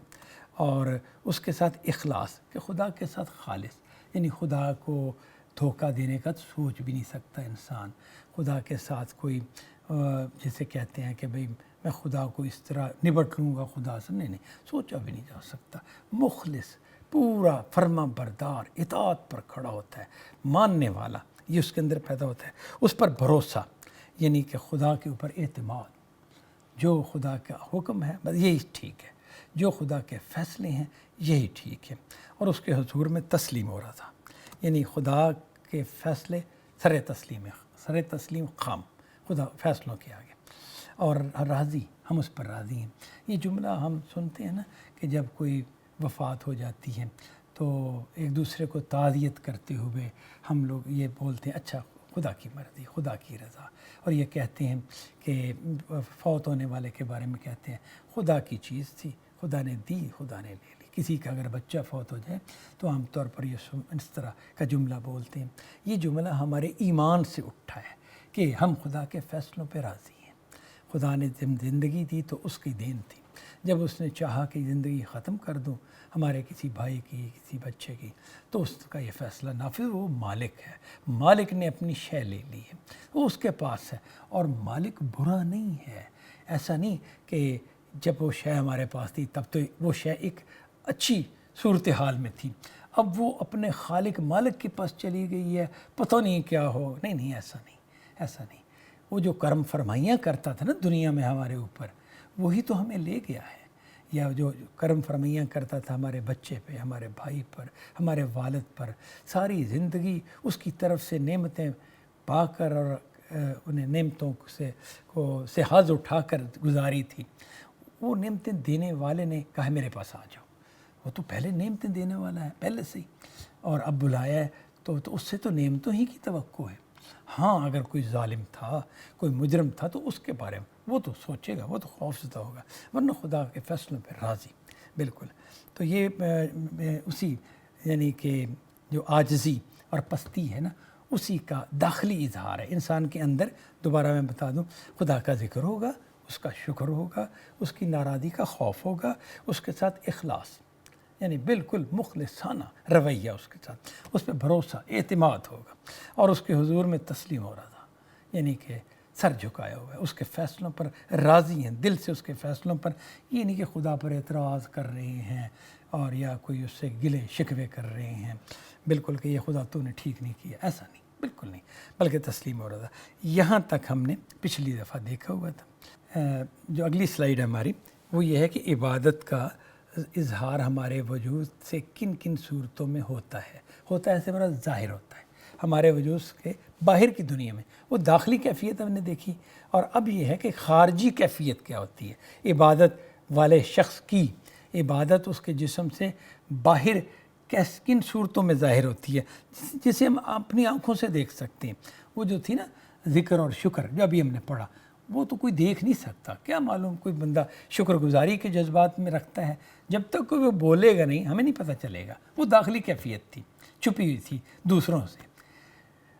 اور اس کے ساتھ اخلاص، کہ خدا کے ساتھ خالص، یعنی خدا کو دھوکہ دینے کا سوچ بھی نہیں سکتا انسان. خدا کے ساتھ کوئی جسے کہتے ہیں کہ بھئی میں خدا کو اس طرح نبٹ لوں گا خدا سے، نہیں سوچا بھی نہیں جا سکتا. مخلص، پورا فرما بردار، اطاعت پر کھڑا ہوتا ہے، ماننے والا، یہ اس کے اندر پیدا ہوتا ہے. اس پر بھروسہ، یعنی کہ خدا کے اوپر اعتماد، جو خدا کا حکم ہے بس یہی ٹھیک ہے، جو خدا کے فیصلے ہیں یہی ٹھیک ہے. اور اس کے حضور میں تسلیم ہو رہا تھا، یعنی خدا کے فیصلے سر تسلیم خام خدا فیصلوں کے آگے. اور راضی، ہم اس پر راضی ہیں. یہ جملہ ہم سنتے ہیں نا کہ جب کوئی وفات ہو جاتی ہے تو ایک دوسرے کو تعزیت کرتے ہوئے ہم لوگ یہ بولتے ہیں اچھا خدا کی مرضی، خدا کی رضا. اور یہ کہتے ہیں کہ فوت ہونے والے کے بارے میں کہتے ہیں خدا کی چیز تھی، خدا نے دی، خدا نے لے لی. کسی کا اگر بچہ فوت ہو جائے تو عام طور پر یہ اس طرح کا جملہ بولتے ہیں. یہ جملہ ہمارے ایمان سے اٹھا ہے کہ ہم خدا کے فیصلوں پہ راضی ہیں. خدا نے زندگی دی تو اس کی دین تھی. جب اس نے چاہا کہ زندگی ختم کر دوں ہمارے کسی بھائی کی، کسی بچے کی، تو اس کا یہ فیصلہ نافذ. وہ مالک ہے، مالک نے اپنی شے لے لی ہے، وہ اس کے پاس ہے. اور مالک برا نہیں ہے. ایسا نہیں کہ جب وہ شے ہمارے پاس تھی تب تو وہ شے ایک اچھی صورتحال میں تھی، اب وہ اپنے خالق مالک کے پاس چلی گئی ہے، پتہ نہیں کیا ہو. نہیں ایسا نہیں. وہ جو کرم فرمائیاں کرتا تھا نا دنیا میں ہمارے اوپر، وہی تو ہمیں لے گیا ہے. یا جو کرم فرمائیاں کرتا تھا ہمارے بچے پہ، ہمارے بھائی پر، ہمارے والد پر، ساری زندگی اس کی طرف سے نعمتیں پا کر اور انہیں نعمتوں سے حظ اٹھا کر گزاری تھی. وہ نعمتیں دینے والے نے کہا میرے پاس آ جاؤ. وہ تو پہلے نعمتیں دینے والا ہے پہلے سے ہی، اور اب بلایا ہے تو اس سے تو نعمتوں ہی کی توقع ہے. ہاں اگر کوئی ظالم تھا، کوئی مجرم تھا تو اس کے بارے میں وہ تو سوچے گا، وہ تو خوفزدہ ہوگا، ورنہ خدا کے فیصلوں پہ راضی. بالکل. تو یہ اسی یعنی کہ جو عاجزی اور پستی ہے نا، اسی کا داخلی اظہار ہے انسان کے اندر. دوبارہ میں بتا دوں، خدا کا ذکر ہوگا، اس کا شکر ہوگا، اس کی ناراضی کا خوف ہوگا، اس کے ساتھ اخلاص، یعنی بالکل مخلصانہ رویہ اس کے ساتھ، اس پہ بھروسہ، اعتماد ہوگا. اور اس کے حضور میں تسلیم ہو رہا تھا، یعنی کہ سر جھکایا ہوا ہے، اس کے فیصلوں پر راضی ہیں دل سے. اس کے فیصلوں پر یہ نہیں کہ خدا پر اعتراض کر رہے ہیں اور یا کوئی اس سے گلے شکوے کر رہے ہیں بالکل کہ یہ خدا تو نے ٹھیک نہیں کیا، ایسا نہیں، بالکل نہیں، بلکہ تسلیم ہو رہا تھا. یہاں تک ہم نے پچھلی دفعہ دیکھا ہوا تھا. جو اگلی سلائیڈ ہماری وہ یہ ہے کہ عبادت کا اظہار ہمارے وجود سے کن کن صورتوں میں ہوتا ہے سے مراد ظاہر ہوتا ہے ہمارے وجود کے باہر کی دنیا میں. وہ داخلی کیفیت ہم نے دیکھی، اور اب یہ ہے کہ خارجی کیفیت کیا ہوتی ہے. عبادت والے شخص کی عبادت اس کے جسم سے باہر کن صورتوں میں ظاہر ہوتی ہے جسے ہم اپنی آنکھوں سے دیکھ سکتے ہیں. وہ جو تھی نا ذکر اور شکر، جو ابھی ہم نے پڑھا، وہ تو کوئی دیکھ نہیں سکتا. کیا معلوم کوئی بندہ شکر گزاری کے جذبات میں رکھتا ہے، جب تک کوئی وہ بولے گا نہیں ہمیں نہیں پتہ چلے گا. وہ داخلی کیفیت تھی، چھپی ہوئی تھی دوسروں سے.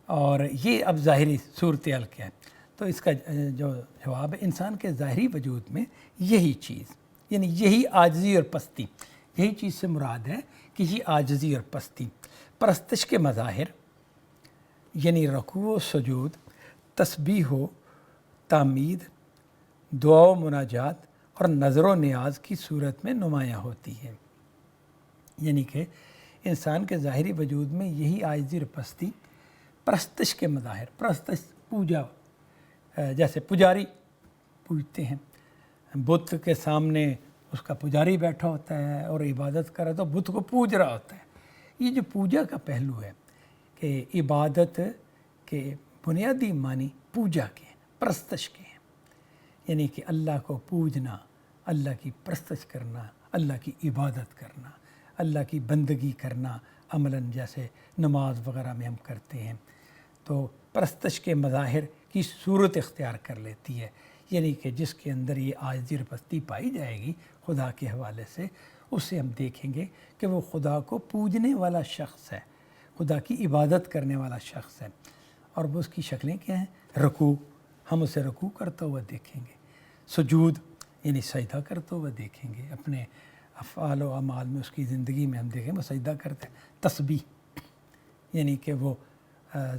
اور یہ اب ظاہری صورتحال کیا ہے؟ تو اس کا جو جواب ہے انسان کے ظاہری وجود میں یہی چیز، یعنی یہی عاجزی اور پستی، یہی چیز سے مراد ہے کہ یہ عاجزی اور پستی پرستش کے مظاہر، یعنی رکوع و سجود، تسبیح و تعمید دعا و مناجات اور نظر و نیاز کی صورت میں نمایاں ہوتی ہے۔ یعنی کہ انسان کے ظاہری وجود میں یہی عاجزی اور پستی پرستش کے مظاہر، پرستش پوجا، جیسے پجاری پوجتے ہیں، بت کے سامنے اس کا پجاری بیٹھا ہوتا ہے اور عبادت کر رہا تو بت کو پوج رہا ہوتا ہے۔ یہ جو پوجا کا پہلو ہے کہ عبادت کے بنیادی معنی پوجا کے ہیں، پرستش کے ہیں، یعنی کہ اللہ کو پوجنا، اللہ کی پرستش کرنا، اللہ کی عبادت کرنا، اللہ کی بندگی کرنا، عملاً جیسے نماز وغیرہ میں ہم کرتے ہیں، تو پرستش کے مظاہر کی صورت اختیار کر لیتی ہے۔ یعنی کہ جس کے اندر یہ عاجزی اور پستی پائی جائے گی خدا کے حوالے سے، اسے ہم دیکھیں گے کہ وہ خدا کو پوجنے والا شخص ہے، خدا کی عبادت کرنے والا شخص ہے۔ اور وہ اس کی شکلیں کیا ہیں؟ رکوع، ہم اسے رکوع کرتا ہوا دیکھیں گے، سجود یعنی سجدہ کرتا ہوا دیکھیں گے، اپنے افعال و اعمال میں اس کی زندگی میں ہم دیکھیں وہ سجدہ کرتے ہیں۔ تسبیح یعنی کہ وہ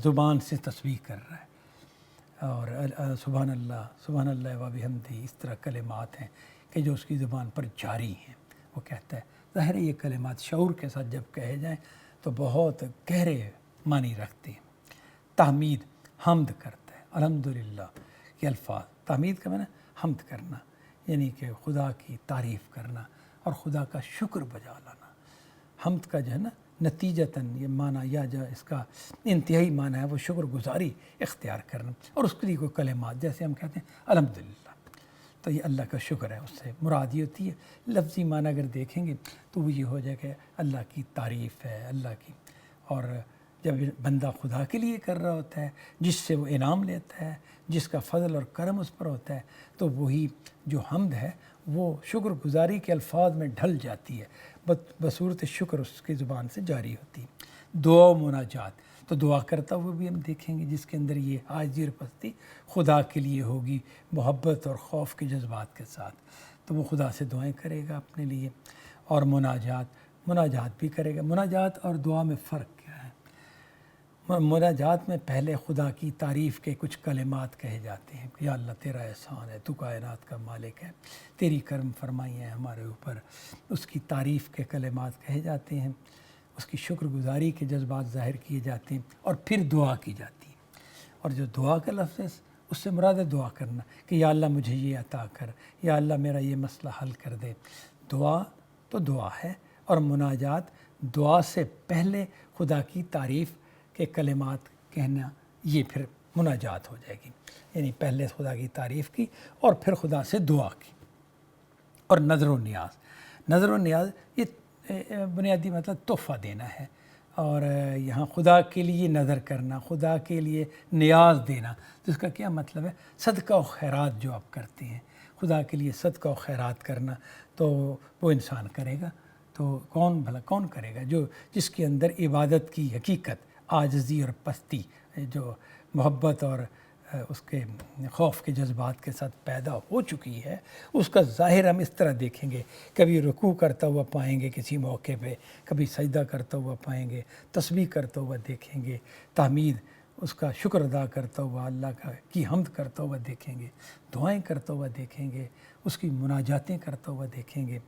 زبان سے تسبیح کر رہا ہے، اور سبحان اللہ و بحمدہ، اس طرح کلمات ہیں کہ جو اس کی زبان پر جاری ہیں، وہ کہتا ہے۔ ظاہر ہے یہ کلمات شعور کے ساتھ جب کہے جائیں تو بہت گہرے معنی رکھتے ہیں۔ تحمید حمد کرتا ہے، الحمدللہ کے الفاظ، تحمید کا معنی حمد کرنا، یعنی کہ خدا کی تعریف کرنا اور خدا کا شکر بجا لانا۔ حمد کا جو ہے نا نتیجتاً یہ معنی یا جو اس کا انتہائی معنی ہے وہ شکر گزاری اختیار کرنا، اور اس کے لیے کوئی کلمات جیسے ہم کہتے ہیں الحمدللہ، تو یہ اللہ کا شکر ہے، اس سے مراد یہ ہوتی ہے۔ لفظی معنی اگر دیکھیں گے تو وہ یہ ہو جائے کہ اللہ کی تعریف ہے، اللہ کی، اور جب بندہ خدا کے لیے کر رہا ہوتا ہے، جس سے وہ انعام لیتا ہے، جس کا فضل اور کرم اس پر ہوتا ہے، تو وہی جو حمد ہے وہ شکر گزاری کے الفاظ میں ڈھل جاتی ہے، بصورت شکر اس کی زبان سے جاری ہوتی ہے۔ دعا و مناجات، تو دعا کرتا ہوا بھی ہم دیکھیں گے جس کے اندر یہ عاجزی اور پستی خدا کے لیے ہوگی، محبت اور خوف کے جذبات کے ساتھ، تو وہ خدا سے دعائیں کرے گا اپنے لیے۔ اور مناجات بھی کرے گا۔ مناجات اور دعا میں فرق کیا ہے؟ مناجات میں پہلے خدا کی تعریف کے کچھ کلمات کہے جاتے ہیں کہ یا اللہ تیرا احسان ہے، تو کائنات کا مالک ہے، تیری کرم فرمائی ہے ہمارے اوپر، اس کی تعریف کے کلمات کہے جاتے ہیں، اس کی شکر گزاری کے جذبات ظاہر کیے جاتے ہیں، اور پھر دعا کی جاتی ہے۔ اور جو دعا کا لفظ ہے اس سے مراد ہے دعا کرنا کہ یا اللہ مجھے یہ عطا کر، یا اللہ میرا یہ مسئلہ حل کر دے۔ دعا تو دعا ہے، اور مناجات دعا سے پہلے خدا کی تعریف کے کلمات کہنا، یہ پھر مناجات ہو جائے گی، یعنی پہلے خدا کی تعریف کی اور پھر خدا سے دعا کی۔ اور نظر و نیاز یہ بنیادی مطلب تحفہ دینا ہے، اور یہاں خدا کے لیے نظر کرنا، خدا کے لیے نیاز دینا، تو اس کا کیا مطلب ہے؟ صدقہ و خیرات جو آپ کرتے ہیں، خدا کے لیے صدقہ و خیرات کرنا، تو وہ انسان کرے گا تو کون کرے گا؟ جس کے اندر عبادت کی حقیقت، عاجزی اور پستی، جو محبت اور اس کے خوف کے جذبات کے ساتھ پیدا ہو چکی ہے، اس کا ظاہر ہم اس طرح دیکھیں گے۔ کبھی رکوع کرتا ہوا پائیں گے کسی موقع پہ، کبھی سجدہ کرتا ہوا پائیں گے، تسبیح کرتا ہوا دیکھیں گے، تحمید اس کا شکر ادا کرتا ہوا، اللہ کی حمد کرتا ہوا دیکھیں گے، دعائیں کرتا ہوا دیکھیں گے، اس کی مناجاتیں کرتا ہوا دیکھیں گے۔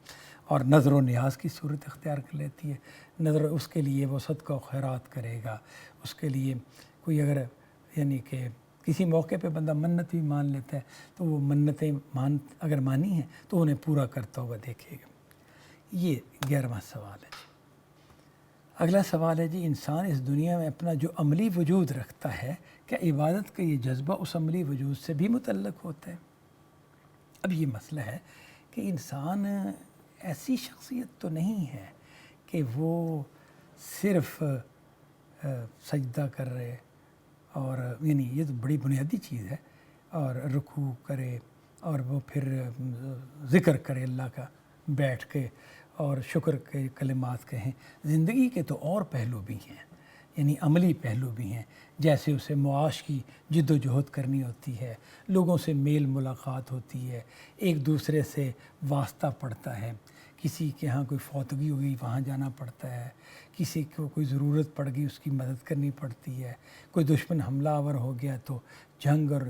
اور نظر و نیاز کی صورت اختیار کر لیتی ہے۔ نظر اس کے لیے وہ صدقہ و خیرات کرے گا، اس کے لیے کوئی اگر یعنی کہ کسی موقع پہ بندہ منت بھی مان لیتا ہے تو وہ منتیں اگر مانی ہیں تو انہیں پورا کرتا ہوا دیکھے گا۔ یہ 11واں سوال ہے۔ اگلا سوال ہے جی، انسان اس دنیا میں اپنا جو عملی وجود رکھتا ہے، کیا عبادت کا یہ جذبہ اس عملی وجود سے بھی متعلق ہوتا ہے؟ اب یہ مسئلہ ہے کہ انسان ایسی شخصیت تو نہیں ہے کہ وہ صرف سجدہ کر رہے، اور یعنی یہ تو بڑی بنیادی چیز ہے، اور رکوع کرے اور وہ پھر ذکر کرے اللہ کا بیٹھ کے، اور شکر کے کلمات کہیں۔ زندگی کے تو اور پہلو بھی ہیں، یعنی عملی پہلو بھی ہیں، جیسے اسے معاش کی جد و جہد کرنی ہوتی ہے، لوگوں سے میل ملاقات ہوتی ہے، ایک دوسرے سے واسطہ پڑتا ہے، کسی کے ہاں کوئی فوتگی ہوئی وہاں جانا پڑتا ہے، کسی کو کوئی ضرورت پڑ گئی اس کی مدد کرنی پڑتی ہے، کوئی دشمن حملہ آور ہو گیا تو جنگ اور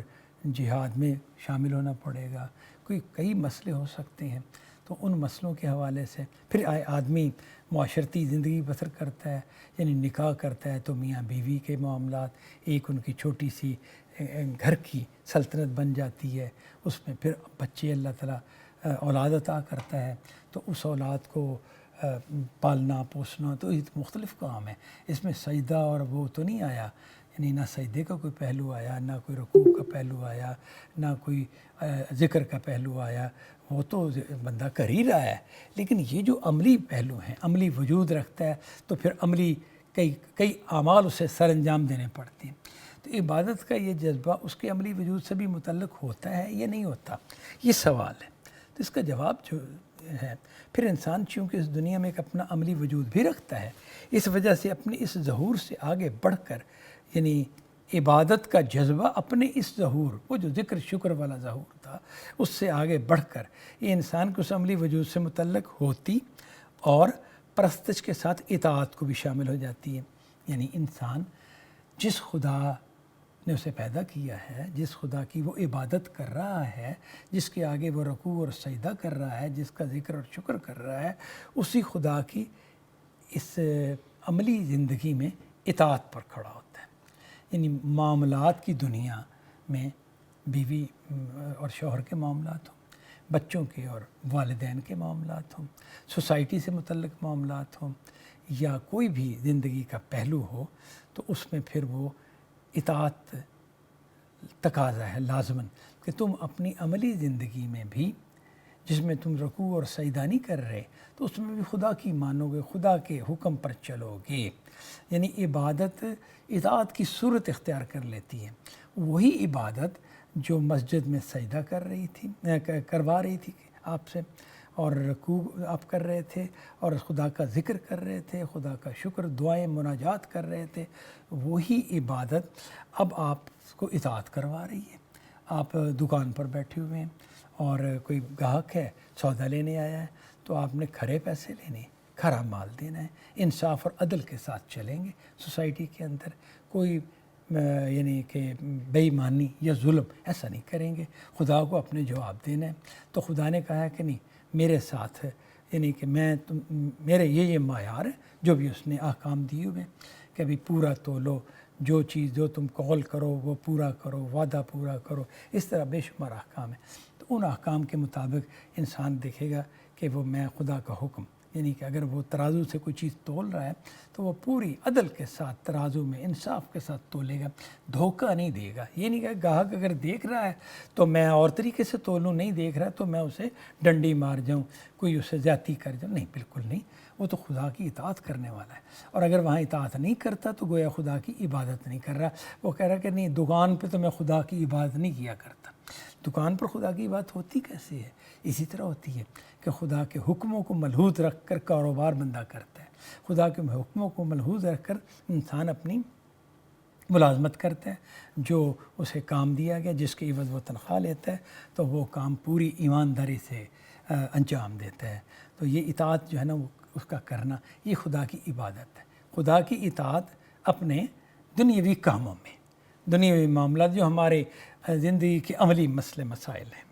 جہاد میں شامل ہونا پڑے گا، کوئی کئی مسئلے ہو سکتے ہیں۔ تو ان مسئلوں کے حوالے سے پھر آدمی معاشرتی زندگی بسر کرتا ہے، یعنی نکاح کرتا ہے تو میاں بیوی کے معاملات، ایک ان کی چھوٹی سی گھر کی سلطنت بن جاتی ہے، اس میں پھر بچے اللہ تعالیٰ اولاد عطا کرتا ہے، تو اس اولاد کو پالنا پوسنا تو یہ مختلف کام ہے۔ اس میں سجدہ اور وہ تو نہیں آیا، یعنی نہ سجدے کا کوئی پہلو آیا، نہ کوئی رکوع کا پہلو آیا، نہ کوئی ذکر کا پہلو آیا، وہ تو بندہ کر ہی رہا ہے۔ لیکن یہ جو عملی پہلو ہیں، عملی وجود رکھتا ہے، تو پھر عملی کئی اعمال اسے سر انجام دینے پڑتے ہیں۔ تو عبادت کا یہ جذبہ اس کے عملی وجود سے بھی متعلق ہوتا ہے یا نہیں ہوتا، یہ سوال ہے۔ تو اس کا جواب جو ہے، پھر انسان چونکہ اس دنیا میں ایک اپنا عملی وجود بھی رکھتا ہے، اس وجہ سے اپنے اس ظہور سے آگے بڑھ کر، یعنی عبادت کا جذبہ اپنے اس ظہور، وہ جو ذکر شکر والا ظہور تھا، اس سے آگے بڑھ کر یہ انسان کو اس عملی وجود سے متعلق ہوتی اور پرستش کے ساتھ اطاعت کو بھی شامل ہو جاتی ہے۔ یعنی انسان جس خدا نے اسے پیدا کیا ہے، جس خدا کی وہ عبادت کر رہا ہے، جس کے آگے وہ رکوع اور سجدہ کر رہا ہے، جس کا ذکر اور شکر کر رہا ہے، اسی خدا کی اس عملی زندگی میں اطاعت پر کھڑا ہوتا ہے۔ یعنی معاملات کی دنیا میں بیوی اور شوہر کے معاملات ہوں، بچوں کے اور والدین کے معاملات ہوں، سوسائٹی سے متعلق معاملات ہوں، یا کوئی بھی زندگی کا پہلو ہو، تو اس میں پھر وہ اطاعت تقاضا ہے لازماً کہ تم اپنی عملی زندگی میں بھی، جس میں تم رکوع اور سجدہ نہیں کر رہے، تو اس میں بھی خدا کی مانو گے، خدا کے حکم پر چلو گے۔ یعنی عبادت اطاعت کی صورت اختیار کر لیتی ہے۔ وہی عبادت جو مسجد میں سجدہ کروا رہی تھی آپ سے، اور رکوع آپ کر رہے تھے، اور خدا کا ذکر کر رہے تھے، خدا کا شکر، دعائیں مناجات کر رہے تھے، وہی عبادت اب آپ کو اطاعت کروا رہی ہے۔ آپ دکان پر بیٹھے ہوئے ہیں اور کوئی گاہک ہے، سودا لینے آیا ہے، تو آپ نے کھرے پیسے لینے، کھرا مال دینا ہے، انصاف اور عدل کے ساتھ چلیں گے۔ سوسائٹی کے اندر کوئی یعنی کہ بے ایمانی یا ظلم ایسا نہیں کریں گے، خدا کو اپنے جواب دینا ہے۔ تو خدا نے کہا ہے کہ نہیں، میرے ساتھ یعنی کہ میرے یہ معیار ہے جو بھی اس نے احکام دیے ہوئے ہیں، کہ ابھی پورا تولو، جو چیز جو تم قول کرو وہ پورا کرو، وعدہ پورا کرو، اس طرح بے شمار احکام ہیں۔ تو ان احکام کے مطابق انسان دیکھے گا کہ وہ میں خدا کا حکم، یعنی کہ اگر وہ ترازو سے کوئی چیز تول رہا ہے تو وہ پوری عدل کے ساتھ ترازو میں انصاف کے ساتھ تولے گا، دھوکہ نہیں دے گا۔ یہ نہیں کہ گاہک اگر دیکھ رہا ہے تو میں اور طریقے سے تولوں، نہیں دیکھ رہا تو میں اسے ڈنڈی مار جاؤں، کوئی اسے زیادتی کر جاؤں، نہیں، بالکل نہیں۔ وہ تو خدا کی اطاعت کرنے والا ہے، اور اگر وہاں اطاعت نہیں کرتا تو گویا خدا کی عبادت نہیں کر رہا۔ وہ کہہ رہا کہ نہیں، دکان پہ تو میں خدا کی عبادت نہیں کیا کرتا۔ دکان پر خدا کی عبادت ہوتی کیسے ہے؟ اسی طرح ہوتی ہے کہ خدا کے حکموں کو ملحوظ رکھ کر کاروبار بندہ کرتا ہے، خدا کے حکموں کو ملحوظ رکھ کر انسان اپنی ملازمت کرتا ہے، جو اسے کام دیا گیا، جس کے عوض وہ تنخواہ لیتا ہے، تو وہ کام پوری ایمانداری سے انجام دیتا ہے۔ تو یہ اطاعت جو ہے نا، وہ اس کا کرنا، یہ خدا کی عبادت ہے۔ خدا کی اطاعت اپنے دنیاوی کاموں میں، دنیاوی معاملات جو ہمارے زندگی کے عملی مسئلے مسائل ہیں،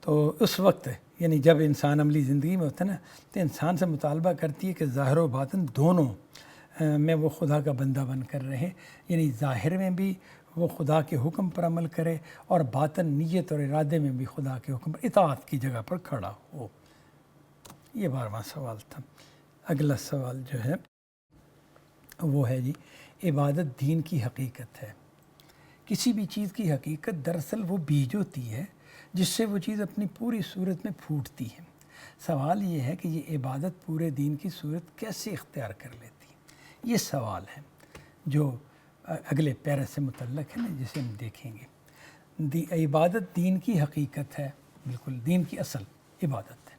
تو اس وقت یعنی جب انسان عملی زندگی میں ہوتا ہے نا، تو انسان سے مطالبہ کرتی ہے کہ ظاہر و باطن دونوں میں وہ خدا کا بندہ بن کر رہے، یعنی ظاہر میں بھی وہ خدا کے حکم پر عمل کرے، اور باطن نیت اور ارادے میں بھی خدا کے حکم پر اطاعت کی جگہ پر کھڑا ہو۔ یہ 12واں سوال تھا۔ اگلا سوال جو ہے وہ ہے جی، عبادت دین کی حقیقت ہے۔ کسی بھی چیز کی حقیقت دراصل وہ بیج ہوتی ہے جس سے وہ چیز اپنی پوری صورت میں پھوٹتی ہے۔ سوال یہ ہے کہ یہ عبادت پورے دین کی صورت کیسے اختیار کر لیتی ہے؟ یہ سوال ہے جو اگلے پیرے سے متعلق ہے نا، جسے ہم دیکھیں گے۔ عبادت دین کی حقیقت ہے، بالکل دین کی اصل عبادت ہے۔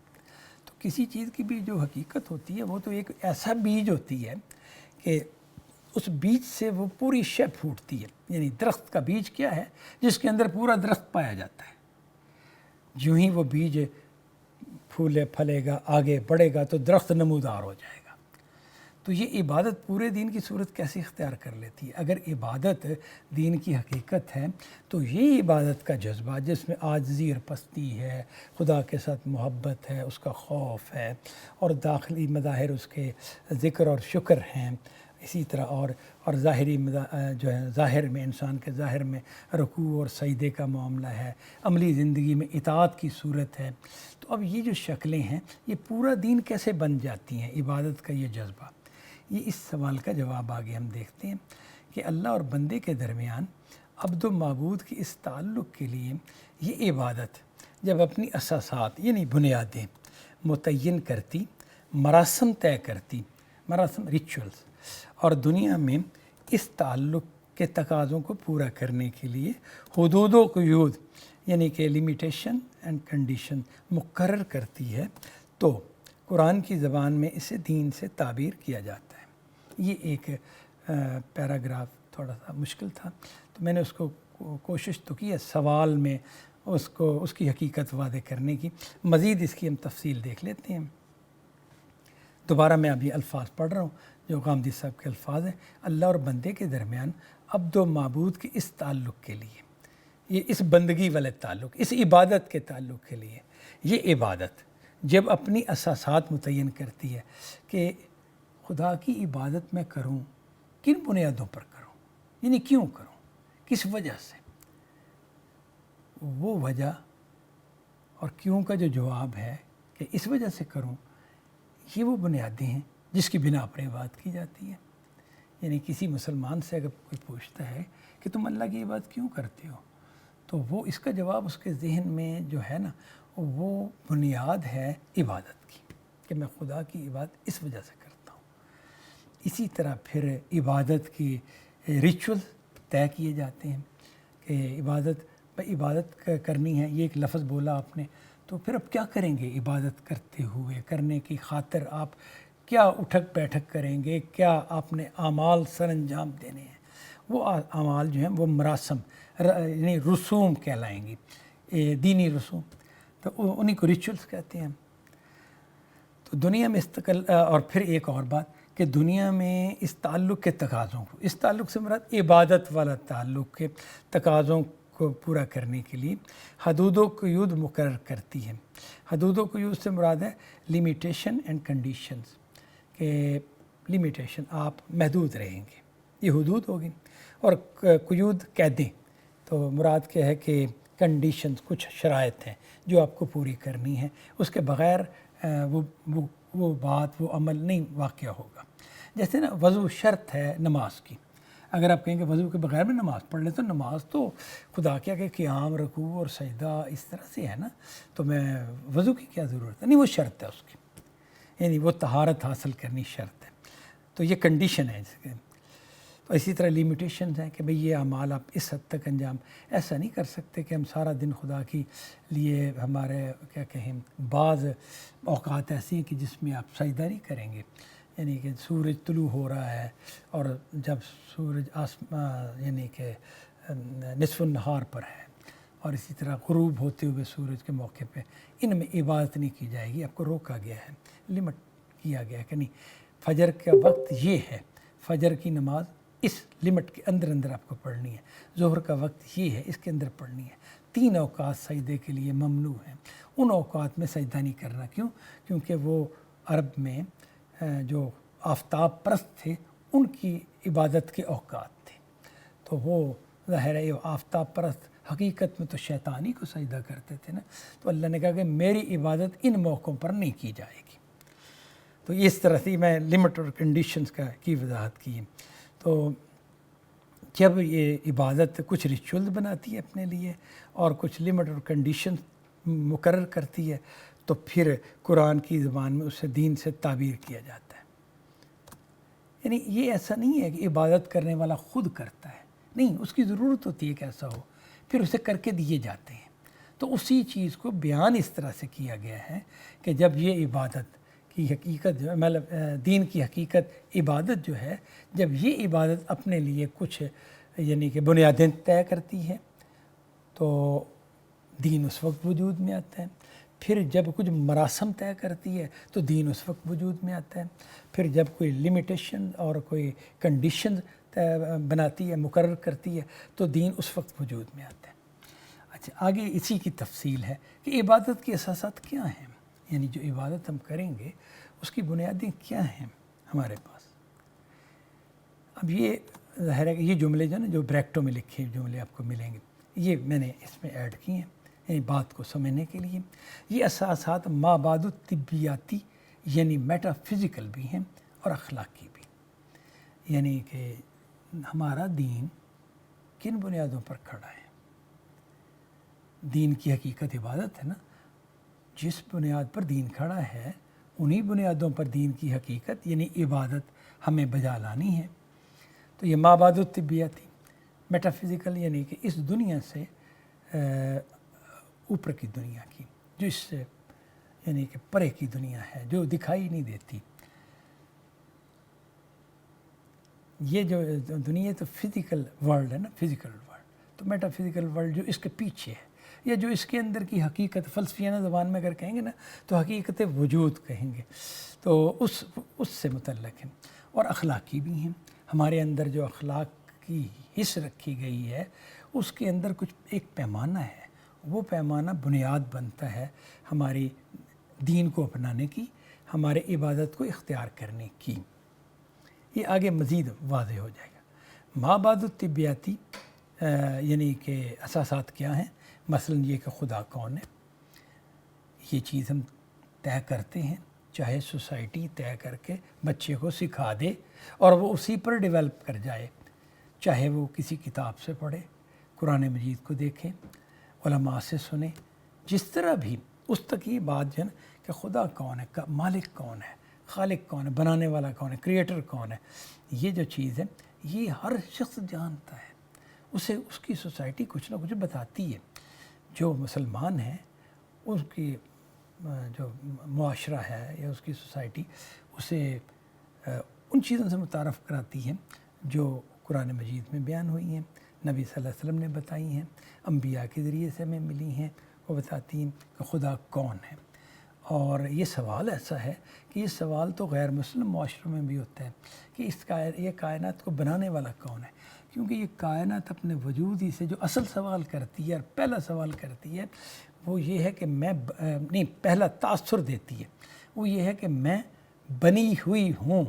تو کسی چیز کی بھی جو حقیقت ہوتی ہے وہ تو ایک ایسا بیج ہوتی ہے کہ اس بیج سے وہ پوری شے پھوٹتی ہے۔ یعنی درخت کا بیج کیا ہے؟ جس کے اندر پورا درخت پایا جاتا ہے۔ جو ہی وہ بیج پھولے پھلے گا، آگے بڑھے گا تو درخت نمودار ہو جائے گا۔ تو یہ عبادت پورے دین کی صورت کیسے اختیار کر لیتی ہے؟ اگر عبادت دین کی حقیقت ہے تو یہ عبادت کا جذبہ جس میں عاجزی اور پستی ہے، خدا کے ساتھ محبت ہے، اس کا خوف ہے، اور داخلی مظاہر اس کے ذکر اور شکر ہیں، اسی طرح اور ظاہری جو ہے ظاہر میں انسان کے ظاہر میں رکوع اور سجدے کا معاملہ ہے، عملی زندگی میں اطاعت کی صورت ہے۔ تو اب یہ جو شکلیں ہیں یہ پورا دین کیسے بن جاتی ہیں؟ عبادت کا یہ جذبہ، یہ اس سوال کا جواب آگے ہم دیکھتے ہیں کہ اللہ اور بندے کے درمیان عبد و معبود کے اس تعلق کے لیے یہ عبادت جب اپنی اساسات یعنی بنیادیں متعین کرتی، مراسم طے کرتی، مراسم ریچولز، اور دنیا میں اس تعلق کے تقاضوں کو پورا کرنے کے لیے حدود و قیود یعنی کہ لمیٹیشن اینڈ کنڈیشن مقرر کرتی ہے، تو قرآن کی زبان میں اسے دین سے تعبیر کیا جاتا ہے۔ یہ ایک پیراگراف تھوڑا سا مشکل تھا، تو میں نے اس کو کوشش تو کی ہے سوال میں اس کی حقیقت واضح کرنے کی۔ مزید اس کی ہم تفصیل دیکھ لیتے ہیں۔ دوبارہ میں اب یہ الفاظ پڑھ رہا ہوں جو غامدی صاحب کے الفاظ ہیں۔ اللہ اور بندے کے درمیان عبد و معبود کے اس تعلق کے لیے، یہ اس بندگی والے تعلق، اس عبادت کے تعلق کے لیے، یہ عبادت جب اپنی اساسات متعین کرتی ہے کہ خدا کی عبادت میں کروں، کن بنیادوں پر کروں، یعنی کیوں کروں، کس وجہ سے، وہ وجہ اور کیوں کا جو جواب ہے کہ اس وجہ سے کروں، یہ وہ بنیادیں ہیں جس کی بنا پر عبادت کی جاتی ہے۔ یعنی کسی مسلمان سے اگر کوئی پوچھتا ہے کہ تم اللہ کی عبادت کیوں کرتے ہو، تو وہ اس کا جواب اس کے ذہن میں جو ہے نا وہ بنیاد ہے عبادت کی، کہ میں خدا کی عبادت اس وجہ سے کرتا ہوں۔ اسی طرح پھر عبادت کی ریچول طے کیے جاتے ہیں کہ عبادت کرنی ہے، یہ ایک لفظ بولا آپ نے، تو پھر اب کیا کریں گے عبادت کرتے ہوئے، کرنے کی خاطر آپ کیا اٹھک بیٹھک کریں گے، کیا آپ نے اعمال سر انجام دینے ہیں۔ وہ اعمال جو ہیں وہ مراسم یعنی رسوم کہلائیں گی، دینی رسوم، تو انہیں کو ریچولز کہتے ہیں۔ تو دنیا میں اور پھر ایک اور بات کہ دنیا میں اس تعلق کے تقاضوں کو، اس تعلق سے مراد عبادت والا تعلق کے تقاضوں کو پورا کرنے کے لیے حدود و قیود مقرر کرتی ہے۔ حدود و قیود سے مراد ہے لمیٹیشن اینڈ کنڈیشنز، کہ لمیٹیشن آپ محدود رہیں گے، یہ حدود ہوگی، اور قیود قیدیں، تو مراد کیا ہے کہ کنڈیشنز کچھ شرائط ہیں جو آپ کو پوری کرنی ہے، اس کے بغیر وہ بات وہ عمل نہیں واقع ہوگا۔ جیسے نا وضو شرط ہے نماز کی، اگر آپ کہیں کہ وضو کے بغیر میں نماز پڑھ لیں تو نماز تو خدا کیا کہ قیام، رکوع اور سجدہ اس طرح سے ہے نا، تو میں وضو کی کیا ضرورت ہے؟ نہیں، وہ شرط ہے اس کی، یعنی وہ طہارت حاصل کرنی شرط ہے، تو یہ کنڈیشن ہے۔ تو اسی طرح لیمیٹیشنز ہیں کہ بھئی یہ اعمال آپ اس حد تک انجام، ایسا نہیں کر سکتے کہ ہم سارا دن خدا کی لیے، ہمارے کیا کہیں بعض اوقات ایسی ہیں کہ جس میں آپ سجدہ نہیں کریں گے، یعنی کہ سورج طلوع ہو رہا ہے اور جب سورج یعنی کہ نصف النہار پر ہے، اور اسی طرح غروب ہوتے ہوئے سورج کے موقع پہ، ان میں عبادت نہیں کی جائے گی، آپ کو روکا گیا ہے، لمٹ کیا گیا ہے کہ نہیں، فجر کا وقت یہ ہے، فجر کی نماز اس لمٹ کے اندر آپ کو پڑھنی ہے، ظہر کا وقت یہ ہے، اس کے اندر پڑھنی ہے، 3 اوقات سجدے کے لیے ممنوع ہیں، ان اوقات میں سجدہ نہیں کرنا، کیونکہ وہ عرب میں جو آفتاب پرست تھے ان کی عبادت کے اوقات تھے، تو وہ ظاہر ہے آفتاب پرست حقیقت میں تو شیطانی کو سجدہ کرتے تھے نا، تو اللہ نے کہا کہ میری عبادت ان موقعوں پر نہیں کی جائے گی۔ تو اس طرح سے میں لمٹ اور کنڈیشنز کی وضاحت کی۔ تو جب یہ عبادت کچھ ریچولز بناتی ہے اپنے لیے اور کچھ لمٹ اور کنڈیشن مقرر کرتی ہے، تو پھر قرآن کی زبان میں اسے دین سے تعبیر کیا جاتا ہے۔ یعنی یہ ایسا نہیں ہے کہ عبادت کرنے والا خود کرتا ہے، نہیں، اس کی ضرورت ہوتی ہے کہ ایسا ہو، پھر اسے کر کے دیے جاتے ہیں۔ تو اسی چیز کو بیان اس طرح سے کیا گیا ہے کہ جب یہ عبادت کی حقیقت جو ہے، مطلب دین کی حقیقت عبادت جو ہے، جب یہ عبادت اپنے لیے کچھ یعنی کہ بنیادیں طے کرتی ہے تو دین اس وقت وجود میں آتا ہے۔ پھر جب کچھ مراسم طے کرتی ہے تو دین اس وقت وجود میں آتا ہے، پھر جب کوئی لمیٹیشن اور کوئی کنڈیشن بناتی ہے، مقرر کرتی ہے تو دین اس وقت وجود میں آتا ہے۔ اچھا، آگے اسی کی تفصیل ہے کہ عبادت کے اساسات کیا ہیں، یعنی جو عبادت ہم کریں گے اس کی بنیادیں کیا ہیں ہمارے پاس۔ اب یہ ظاہر ہے کہ یہ جملے جو نا جو بریکٹوں میں لکھے جملے آپ کو ملیں گے، یہ میں نے اس میں ایڈ کی ہیں یعنی بات کو سمجھنے کے لیے۔ یہ اساسات مابعد طبیاتی یعنی میٹا فزیکل بھی ہیں اور اخلاقی بھی، یعنی کہ ہمارا دین کن بنیادوں پر کھڑا ہے۔ دین کی حقیقت عبادت ہے نا، جس بنیاد پر دین کھڑا ہے انہی بنیادوں پر دین کی حقیقت یعنی عبادت ہمیں بجا لانی ہے۔ تو یہ مابعد طبیاتی میٹا فزیکل یعنی کہ اس دنیا سے اوپر کی دنیا کی، جو اس سے یعنی کہ پرے کی دنیا ہے، جو دکھائی نہیں دیتی۔ یہ جو دنیا تو فزیکل ورلڈ ہے نا، فزیکل ورلڈ، تو میٹا فزیکل ورلڈ جو اس کے پیچھے ہے یا جو اس کے اندر کی حقیقت، فلسفیانہ زبان میں اگر کہیں گے نا تو حقیقت وجود کہیں گے، تو اس سے متعلق ہیں اور اخلاقی بھی ہیں۔ ہمارے اندر جو اخلاق کی حص رکھی گئی ہے اس کے اندر کچھ ایک پیمانہ ہے، وہ پیمانہ بنیاد بنتا ہے ہماری دین کو اپنانے کی، ہمارے عبادت کو اختیار کرنے کی۔ یہ آگے مزید واضح ہو جائے گا۔ مابعد طبیاتی یعنی کہ اساسات کیا ہیں، مثلا یہ کہ خدا کون ہے، یہ چیز ہم طے کرتے ہیں، چاہے سوسائٹی طے کر کے بچے کو سکھا دے اور وہ اسی پر ڈیولپ کر جائے، چاہے وہ کسی کتاب سے پڑھے، قرآن مجید کو دیکھے، علماء سے سنے، جس طرح بھی اس تک یہ بات جو ہے نا کہ خدا کون ہے، مالک کون ہے، خالق کون ہے، بنانے والا کون ہے، کریٹر کون ہے، یہ جو چیز ہے یہ ہر شخص جانتا ہے، اسے اس کی سوسائٹی کچھ نہ کچھ بتاتی ہے۔ جو مسلمان ہیں اس کی جو معاشرہ ہے یا اس کی سوسائٹی اسے ان چیزوں سے متعارف کراتی ہے جو قرآن مجید میں بیان ہوئی ہیں، نبی صلی اللہ علیہ وسلم نے بتائی ہیں، انبیاء کے ذریعے سے ہمیں ملی ہیں، وہ بتاتی ہیں کہ خدا کون ہے۔ اور یہ سوال ایسا ہے کہ یہ سوال تو غیر مسلم معاشروں میں بھی ہوتا ہے کہ یہ کائنات کو بنانے والا کون ہے، کیونکہ یہ کائنات اپنے وجود ہی سے جو اصل سوال کرتی ہے اور پہلا سوال کرتی ہے وہ یہ ہے کہ پہلا تاثر دیتی ہے وہ یہ ہے کہ میں بنی ہوئی ہوں،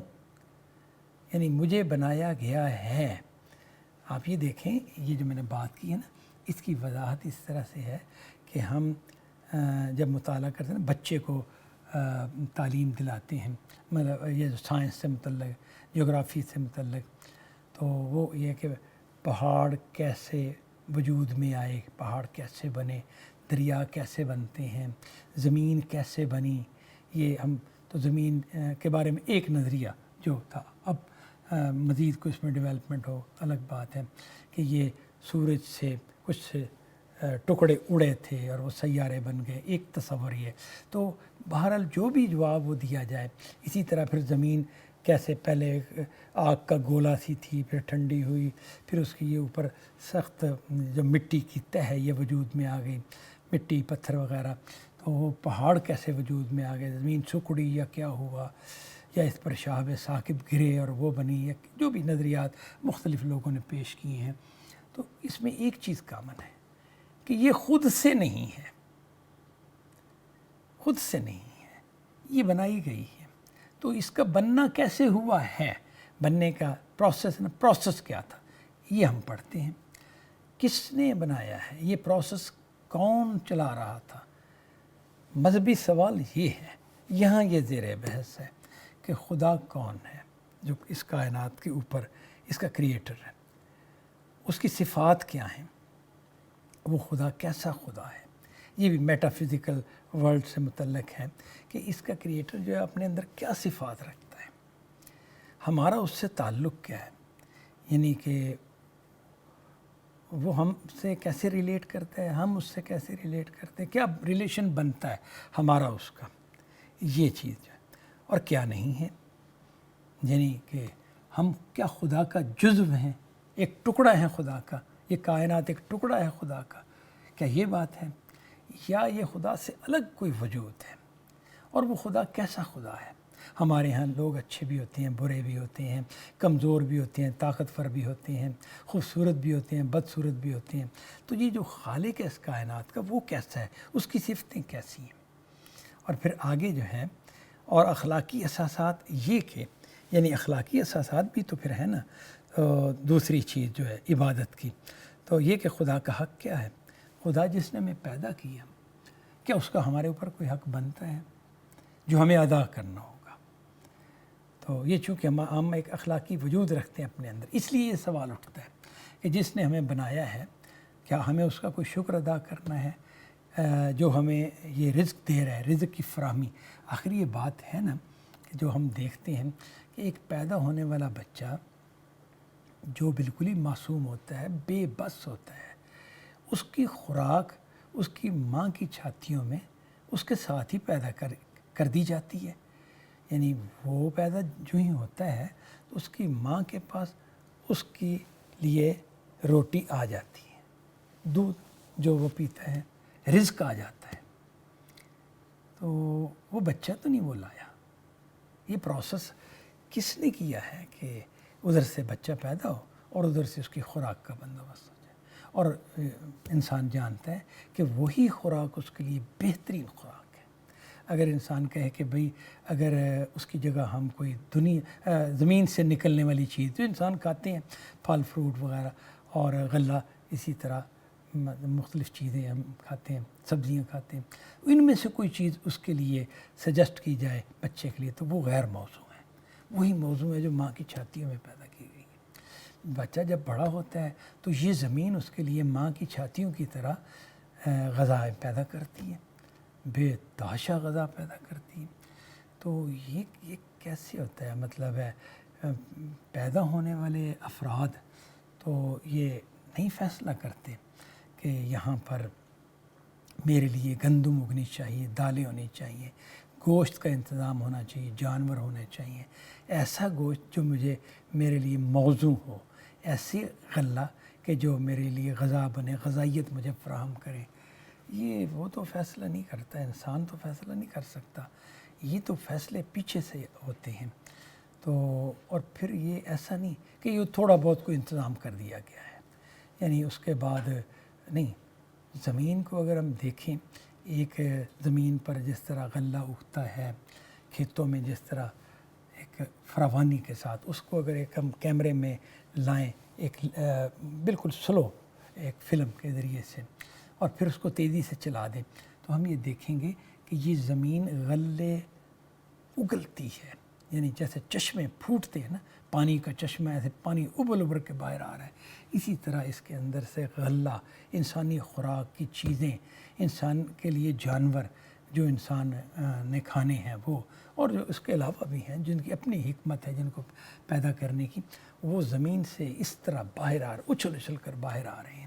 یعنی مجھے بنایا گیا ہے۔ آپ یہ دیکھیں، یہ جو میں نے بات کی ہے نا اس کی وضاحت اس طرح سے ہے کہ ہم جب مطالعہ کرتے ہیں نا، بچے کو تعلیم دلاتے ہیں، مطلب یہ جو سائنس سے متعلق، جغرافی سے متعلق، تو وہ یہ کہ پہاڑ کیسے وجود میں آئے، پہاڑ کیسے بنے، دریا کیسے بنتے ہیں، زمین کیسے بنی، یہ ہم تو زمین کے بارے میں ایک نظریہ جو تھا، اب مزید کو اس میں ڈیولپمنٹ ہو الگ بات ہے کہ یہ سورج سے کچھ ٹکڑے اڑے تھے اور وہ سیارے بن گئے، ایک تصور یہ۔ تو بہرحال جو بھی جواب وہ دیا جائے، اسی طرح پھر زمین کیسے پہلے آگ کا گولا سی تھی، پھر ٹھنڈی ہوئی، پھر اس کی یہ اوپر سخت جو مٹی کی تہ ہے یہ وجود میں آ گئی، مٹی پتھر وغیرہ، تو وہ پہاڑ کیسے وجود میں آ گئے، زمین سکڑی یا کیا ہوا، یا اس پر شہاب ثاقب گرے اور وہ بنی، یا جو بھی نظریات مختلف لوگوں نے پیش کیے ہیں۔ تو اس میں ایک چیز کامن ہے کہ یہ خود سے نہیں ہے، خود سے نہیں ہے، یہ بنائی گئی ہے۔ تو اس کا بننا کیسے ہوا ہے، بننے کا پروسیس نا، پروسیس کیا تھا یہ ہم پڑھتے ہیں، کس نے بنایا ہے، یہ پروسیس کون چلا رہا تھا۔ مذہبی سوال یہ ہے، یہاں یہ زیر بحث ہے کہ خدا کون ہے جو اس کائنات کے اوپر اس کا کریٹر ہے، اس کی صفات کیا ہیں، وہ خدا کیسا خدا ہے۔ یہ بھی میٹا فزیکل ورلڈ سے متعلق ہے کہ اس کا کریٹر جو ہے اپنے اندر کیا صفات رکھتا ہے، ہمارا اس سے تعلق کیا ہے، یعنی کہ وہ ہم سے کیسے ریلیٹ کرتا ہے، ہم اس سے کیسے ریلیٹ کرتے ہیں، کیا ریلیشن بنتا ہے ہمارا اس کا، یہ چیز جو ہے، اور کیا نہیں ہے، یعنی کہ ہم کیا خدا کا جزو ہیں، ایک ٹکڑا ہے خدا کا، یہ کائنات ایک ٹکڑا ہے خدا کا، کیا یہ بات ہے۔ یا یہ خدا سے الگ کوئی وجود ہے؟ اور وہ خدا کیسا خدا ہے؟ ہمارے ہاں لوگ اچھے بھی ہوتے ہیں، برے بھی ہوتے ہیں، کمزور بھی ہوتے ہیں، طاقتور بھی ہوتے ہیں، خوبصورت بھی ہوتے ہیں، بدصورت بھی ہوتے ہیں۔ تو یہ جو خالق ہے اس کائنات کا، وہ کیسا ہے، اس کی صفتیں کیسی ہیں؟ اور پھر آگے جو ہے اور اخلاقی اساسات یہ کہ یعنی اخلاقی اساسات بھی تو پھر ہے نا دوسری چیز جو ہے عبادت کی، تو یہ کہ خدا کا حق کیا ہے؟ خدا جس نے ہمیں پیدا کیا، کیا اس کا ہمارے اوپر کوئی حق بنتا ہے جو ہمیں ادا کرنا ہوگا؟ تو یہ چونکہ ہم ایک اخلاقی وجود رکھتے ہیں اپنے اندر، اس لیے یہ سوال اٹھتا ہے کہ جس نے ہمیں بنایا ہے، کیا ہمیں اس کا کوئی شکر ادا کرنا ہے جو ہمیں یہ رزق دے رہا ہے، رزق کی فراہمی۔ آخر یہ بات ہے نا کہ جو ہم دیکھتے ہیں کہ ایک پیدا ہونے والا بچہ جو بالکل ہی معصوم ہوتا ہے، بے بس ہوتا ہے، اس کی خوراک اس کی ماں کی چھاتیوں میں اس کے ساتھ ہی پیدا کر دی جاتی ہے۔ یعنی وہ پیدا جو ہی ہوتا ہے تو اس کی ماں کے پاس اس کے لیے روٹی آ جاتی ہے، دودھ جو وہ پیتا ہے، رزق آ جاتا ہے۔ تو وہ بچہ تو نہیں وہ لایا، یہ پروسیس کس نے کیا ہے کہ ادھر سے بچہ پیدا ہو اور ادھر سے اس کی خوراک کا بندوبست ہو جائے؟ اور انسان جانتا ہے کہ وہی خوراک اس کے لیے بہترین خوراک ہے۔ اگر انسان کہے کہ بھئی اگر اس کی جگہ ہم کوئی زمین سے نکلنے والی چیز جو انسان کھاتے ہیں، پھل فروٹ وغیرہ اور غلہ، اسی طرح مختلف چیزیں ہم کھاتے ہیں، سبزیاں کھاتے ہیں، ان میں سے کوئی چیز اس کے لیے سجیسٹ کی جائے بچے کے لیے تو وہ غیر موضوع ہے۔ وہی موضوع ہے جو ماں کی چھاتیوں میں پیدا کی گئی ہے۔ بچہ جب بڑا ہوتا ہے تو یہ زمین اس کے لیے ماں کی چھاتیوں کی طرح غذائیں پیدا کرتی ہے، بے تحاشا غذا پیدا کرتی ہے۔ تو یہ کیسے ہوتا ہے؟ مطلب ہے پیدا ہونے والے افراد تو یہ نہیں فیصلہ کرتے کہ یہاں پر میرے لیے گندم اگنی چاہیے، دالیں ہونی چاہیے، گوشت کا انتظام ہونا چاہیے، جانور ہونے چاہیے، ایسا گوشت جو میرے لیے موزوں ہو، ایسے غلہ کہ جو میرے لیے غذا بنے، غذائیت مجھے فراہم کرے۔ یہ وہ تو فیصلہ نہیں کرتا، انسان تو فیصلہ نہیں کر سکتا، یہ تو فیصلے پیچھے سے ہوتے ہیں۔ تو اور پھر یہ ایسا نہیں کہ یہ تھوڑا بہت کوئی انتظام کر دیا گیا ہے، یعنی اس کے بعد نہیں۔ زمین کو اگر ہم دیکھیں، ایک زمین پر جس طرح غلہ اگتا ہے، کھیتوں میں جس طرح ایک فراوانی کے ساتھ، اس کو اگر ایک ہم کیمرے میں لائیں، ایک بالکل سلو ایک فلم کے ذریعے سے، اور پھر اس کو تیزی سے چلا دیں، تو ہم یہ دیکھیں گے کہ یہ زمین غلے اگلتی ہے، یعنی جیسے چشمے پھوٹتے ہیں نا، پانی کا چشمہ، ایسے پانی ابل ابل کے باہر آ رہا ہے، اسی طرح اس کے اندر سے غلہ، انسانی خوراک کی چیزیں، انسان کے لیے جانور جو انسان نے کھانے ہیں وہ، اور جو اس کے علاوہ بھی ہیں جن کی اپنی حکمت ہے جن کو پیدا کرنے کی، وہ زمین سے اس طرح باہر اچھل اچھل کر باہر آ رہے ہیں۔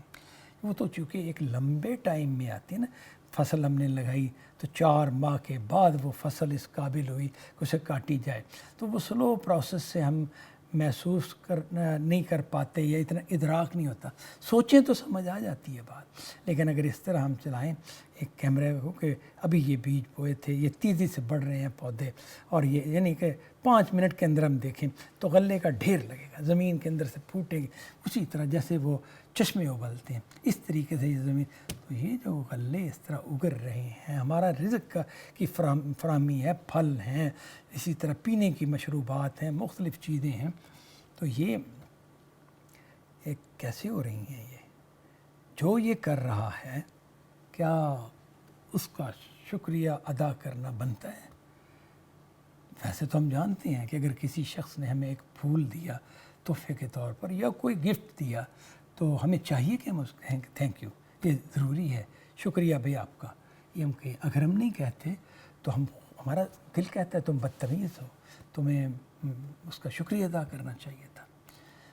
وہ تو چونکہ ایک لمبے ٹائم میں آتی ہے نا، فصل ہم نے لگائی تو 4 ماہ کے بعد وہ فصل اس قابل ہوئی کہ اسے کاٹی جائے، تو وہ سلو پروسیس سے ہم محسوس نہیں کر پاتے یا اتنا ادراک نہیں ہوتا۔ سوچیں تو سمجھ آ جاتی ہے بات، لیکن اگر اس طرح ہم چلائیں ایک کیمرے کو کہ ابھی یہ بیج بوئے تھے، یہ تیزی سے بڑھ رہے ہیں پودے، اور یہ یعنی کہ 5 منٹ کے اندر ہم دیکھیں تو غلے کا ڈھیر لگے گا، زمین کے اندر سے پھوٹے گی، اسی طرح جیسے وہ چشمے ابلتے ہیں، اس طریقے سے یہ زمین، تو یہ جو غلے اس طرح اگر رہے ہیں، ہمارا رزق کی فراہمی ہے، پھل ہیں، اسی طرح پینے کی مشروبات ہیں، مختلف چیزیں ہیں، تو یہ کیسے ہو رہی ہیں؟ یہ جو یہ کر رہا ہے کیا اس کا شکریہ ادا کرنا بنتا ہے؟ ویسے تو ہم جانتے ہیں کہ اگر کسی شخص نے ہمیں ایک پھول دیا تحفے کے طور پر یا کوئی گفٹ دیا تو ہمیں چاہیے کہ ہم اس کو کہیں تھینک یو، یہ ضروری ہے، شکریہ بھائی آپ کا، یہ ہم کہیں۔ اگر ہم نہیں کہتے تو ہمارا دل کہتا ہے تم بدتمیز ہو، تمہیں اس کا شکریہ ادا کرنا چاہیے تھا۔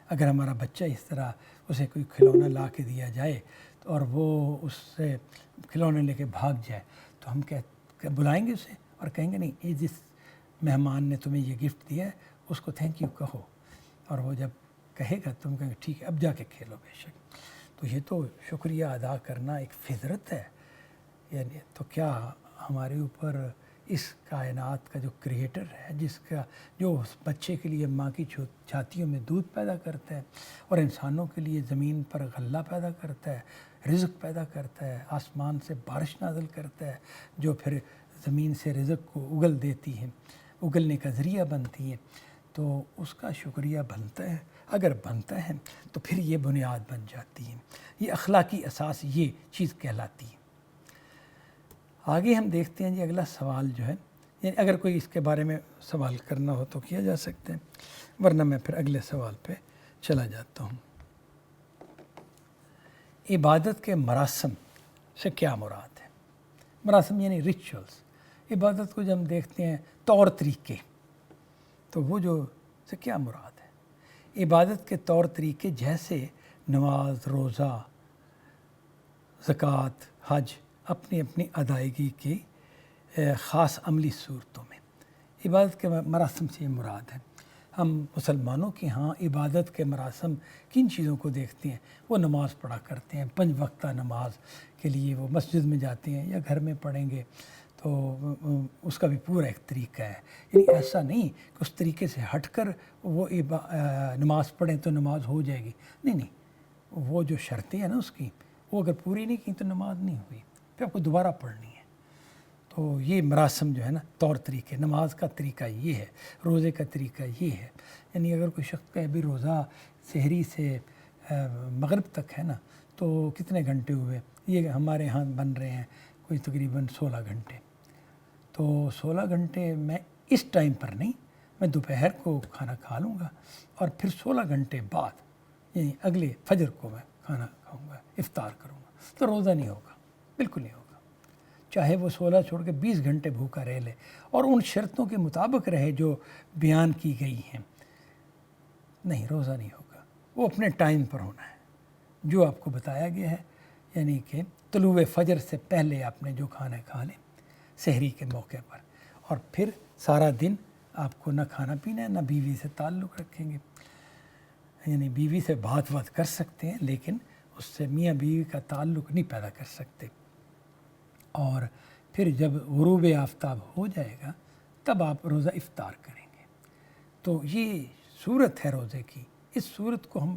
اگر ہمارا بچہ اس طرح اسے کوئی کھلونا لا کے دیا جائے اور وہ اس سے کھلونے لے کے بھاگ جائے تو ہم بلائیں گے اسے اور کہیں گے نہیں، یہ جس مہمان نے تمہیں یہ گفٹ دیا ہے اس کو تھینک یو کہو، اور وہ جب کہے گا تم کہیں گے ٹھیک ہے اب جا کے کھیلو بے شک۔ تو یہ تو شکریہ ادا کرنا ایک فطرت ہے، یعنی تو کیا ہمارے اوپر اس کائنات کا جو کریٹر ہے، جس کا جو اس بچے کے لیے ماں کی چھاتیوں میں دودھ پیدا کرتا ہے اور انسانوں کے لیے زمین پر غلہ پیدا کرتا ہے، رزق پیدا کرتا ہے، آسمان سے بارش نازل کرتا ہے جو پھر زمین سے رزق کو اگل دیتی ہے، اگلنے کا ذریعہ بنتی ہے، تو اس کا شکریہ بنتا ہے۔ اگر بنتا ہے تو پھر یہ بنیاد بن جاتی ہے، یہ اخلاقی اساس یہ چیز کہلاتی ہے۔ آگے ہم دیکھتے ہیں جی اگلا سوال جو ہے، یعنی اگر کوئی اس کے بارے میں سوال کرنا ہو تو کیا جا سکتے ہیں، ورنہ میں پھر اگلے سوال پہ چلا جاتا ہوں۔ عبادت کے مراسم سے کیا مراد ہے؟ مراسم یعنی ریچولز۔ عبادت کو جب ہم دیکھتے ہیں طور طریقے، تو وہ جو سے کیا مراد ہے؟ عبادت کے طور طریقے جیسے نماز، روزہ، زکوٰۃ، حج اپنی اپنی ادائیگی کی خاص عملی صورتوں میں، عبادت کے مراسم سے یہ مراد ہے۔ ہم مسلمانوں کے ہاں عبادت کے مراسم کن چیزوں کو دیکھتے ہیں؟ وہ نماز پڑھا کرتے ہیں، 5 وقتہ نماز کے لیے وہ مسجد میں جاتے ہیں یا گھر میں پڑھیں گے، تو اس کا بھی پورا ایک طریقہ ہے۔ یعنی ایسا نہیں کہ اس طریقے سے ہٹ کر وہ نماز پڑھیں تو نماز ہو جائے گی، نہیں، وہ جو شرطیں ہیں نا اس کی، وہ اگر پوری نہیں کی تو نماز نہیں ہوئی، پھر آپ کو دوبارہ پڑھنی ہے۔ تو یہ مراسم جو ہے نا، طور طریقے، نماز کا طریقہ یہ ہے، روزے کا طریقہ یہ ہے۔ یعنی اگر کوئی شخص کا بھی روزہ سحری سے مغرب تک ہے نا، تو کتنے گھنٹے ہوئے؟ یہ ہمارے ہاں بن رہے ہیں کوئی تقریباً 16 گھنٹے۔ تو 16 گھنٹے میں اس ٹائم پر نہیں، میں دوپہر کو کھانا کھا لوں گا اور پھر 16 گھنٹے بعد یعنی اگلے فجر کو میں کھانا کھاؤں گا، افطار کروں گا، تو روزہ نہیں ہوگا، بالکل نہیں ہوگا۔ چاہے وہ 16 چھوڑ کے 20 گھنٹے بھوکا رہ لے اور ان شرطوں کے مطابق رہے جو بیان کی گئی ہیں، نہیں، روزہ نہیں ہوگا۔ وہ اپنے ٹائم پر ہونا ہے جو آپ کو بتایا گیا ہے، یعنی کہ طلوع فجر سے پہلے آپ نے جو کھانا کھا لیں سحری کے موقع پر، اور پھر سارا دن آپ کو نہ کھانا پینا ہے، نہ بیوی سے تعلق رکھیں گے۔ یعنی بیوی سے بات کر سکتے ہیں لیکن اس سے میاں بیوی کا تعلق نہیں پیدا کر سکتے۔ اور پھر جب غروب آفتاب ہو جائے گا تب آپ روزہ افطار کریں گے۔ تو یہ صورت ہے روزے کی، اس صورت کو ہم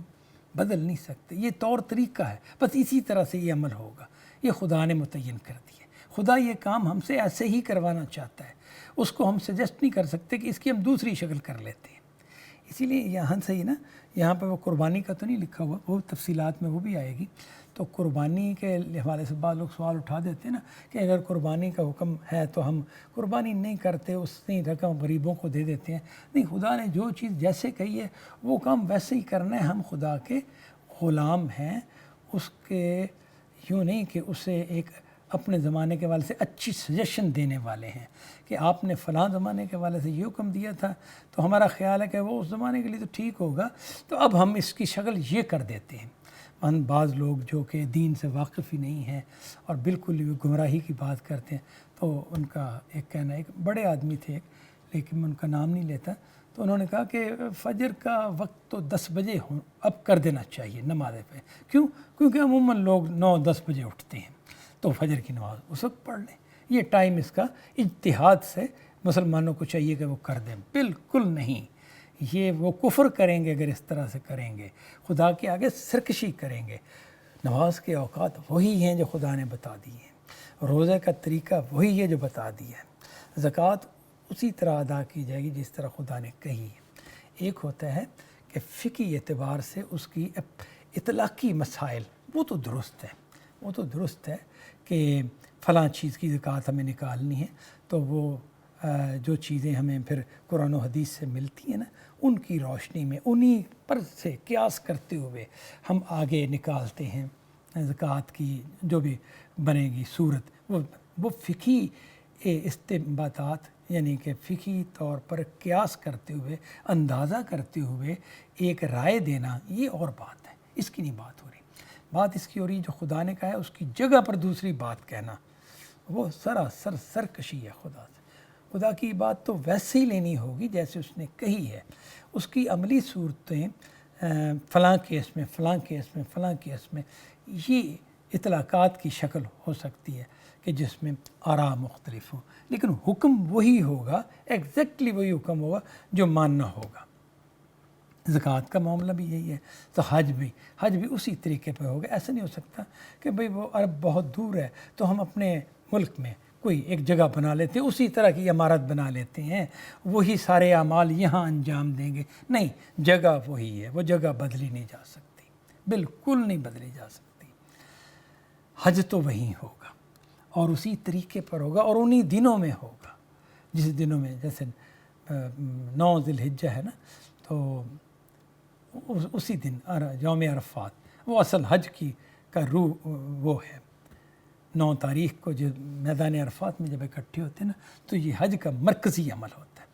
بدل نہیں سکتے، یہ طور طریقہ ہے، بس اسی طرح سے یہ عمل ہوگا، یہ خدا نے متعین کر دیا۔ خدا یہ کام ہم سے ایسے ہی کروانا چاہتا ہے، اس کو ہم سجیسٹ نہیں کر سکتے کہ اس کی ہم دوسری شکل کر لیتے ہیں۔ اسی لیے یہاں سے ہی نا، یہاں پہ وہ قربانی کا تو نہیں لکھا ہوا، وہ تفصیلات میں وہ بھی آئے گی۔ تو قربانی کے حوالے سے بعض لوگ سوال اٹھا دیتے ہیں نا کہ اگر قربانی کا حکم ہے تو ہم قربانی نہیں کرتے، اس نے رقم غریبوں کو دے دیتے ہیں۔ نہیں، خدا نے جو چیز جیسے کہی ہے وہ کام ویسے ہی کرنا ہے۔ ہم خدا کے غلام ہیں، اس کے یوں نہیں کہ اسے ایک اپنے زمانے کے حوالے سے اچھی سجیشن دینے والے ہیں کہ آپ نے فلاں زمانے کے حوالے سے یہ حکم دیا تھا تو ہمارا خیال ہے کہ وہ اس زمانے کے لیے تو ٹھیک ہوگا، تو اب ہم اس کی شکل یہ کر دیتے ہیں۔ بعض لوگ جو کہ دین سے واقف ہی نہیں ہیں اور بالکل گمراہی کی بات کرتے ہیں، تو ان کا ایک کہنا، ایک بڑے آدمی تھے لیکن میں ان کا نام نہیں لیتا، تو انہوں نے کہا کہ فجر کا وقت تو 10 بجے اب کر دینا چاہیے نماز پہ۔ کیونکہ عموماً لوگ 9-10 بجے اٹھتے ہیں، تو فجر کی نماز اس وقت پڑھ لیں۔ یہ ٹائم اس کا اجتہاد سے مسلمانوں کو چاہیے کہ وہ کر دیں، بالکل نہیں۔ یہ وہ کفر کریں گے اگر اس طرح سے کریں گے، خدا کے آگے سرکشی کریں گے۔ نماز کے اوقات وہی ہیں جو خدا نے بتا دی ہیں، روزے کا طریقہ وہی ہے جو بتا دیا ہے، زکوٰۃ اسی طرح ادا کی جائے گی جس طرح خدا نے کہی ہے۔ ایک ہوتا ہے کہ فقہی اعتبار سے اس کی اطلاقی مسائل، وہ تو درست ہے کہ فلاں چیز کی زکوٰۃ ہمیں نکالنی ہے، تو وہ جو چیزیں ہمیں پھر قرآن و حدیث سے ملتی ہیں نا، ان کی روشنی میں انہی پر سے قیاس کرتے ہوئے ہم آگے نکالتے ہیں زکوٰۃ کی جو بھی بنے گی صورت، وہ فقہی استنباطات، یعنی کہ فقہی طور پر قیاس کرتے ہوئے، اندازہ کرتے ہوئے ایک رائے دینا، یہ اور بات ہے، اس کی نہیں بات ہو رہی۔ بات اس کی ہو رہی جو خدا نے کہا ہے اس کی جگہ پر دوسری بات کہنا، وہ سراسر سرکشی ہے خدا سے۔ خدا کی بات تو ویسے ہی لینی ہوگی جیسے اس نے کہی ہے، اس کی عملی صورتیں فلاں کیس میں، فلاں کیس میں، فلاں کیس میں، یہ اطلاقات کی شکل ہو سکتی ہے کہ جس میں آراء مختلف ہوں، لیکن حکم وہی ہوگا، ایگزیکٹلی وہی حکم ہوگا جو ماننا ہوگا۔ زکوٰۃ کا معاملہ بھی یہی ہے، تو حج بھی اسی طریقے پہ ہوگا۔ ایسا نہیں ہو سکتا کہ بھئی وہ عرب بہت دور ہے تو ہم اپنے ملک میں کوئی ایک جگہ بنا لیتے ہیں، اسی طرح کی عمارت بنا لیتے ہیں، وہی سارے اعمال یہاں انجام دیں گے۔ نہیں، جگہ وہی ہے، وہ جگہ بدلی نہیں جا سکتی، بالکل نہیں بدلی جا سکتی۔ حج تو وہی ہوگا اور اسی طریقے پر ہوگا اور انہی دنوں میں ہوگا، جس دنوں میں جیسے 9 ذی الحجہ ہے نا، تو اسی دن یوم عرفات، وہ اصل حج کا روح وہ ہے۔ 9 تاریخ کو جو میدان عرفات میں جب اکٹھے ہوتے ہیں نا، تو یہ حج کا مرکزی عمل ہوتا ہے۔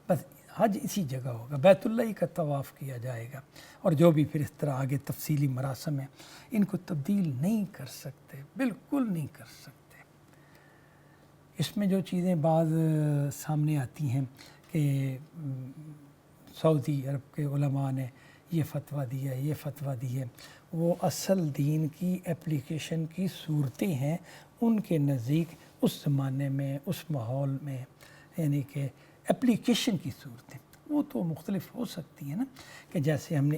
بس حج اسی جگہ ہوگا، بیت اللہ کا طواف کیا جائے گا، اور جو بھی پھر اس طرح آگے تفصیلی مراسم ہیں ان کو تبدیل نہیں کر سکتے، بالکل نہیں کر سکتے۔ اس میں جو چیزیں بعض سامنے آتی ہیں کہ سعودی عرب کے علماء نے یہ فتویٰ دیا ہے، یہ فتویٰ دی ہے، وہ اصل دین کی اپلیکیشن کی صورتیں ہیں ان کے نزدیک، اس زمانے میں، اس ماحول میں، یعنی کہ اپلیکیشن کی صورتیں وہ تو مختلف ہو سکتی ہیں نا، کہ جیسے ہم نے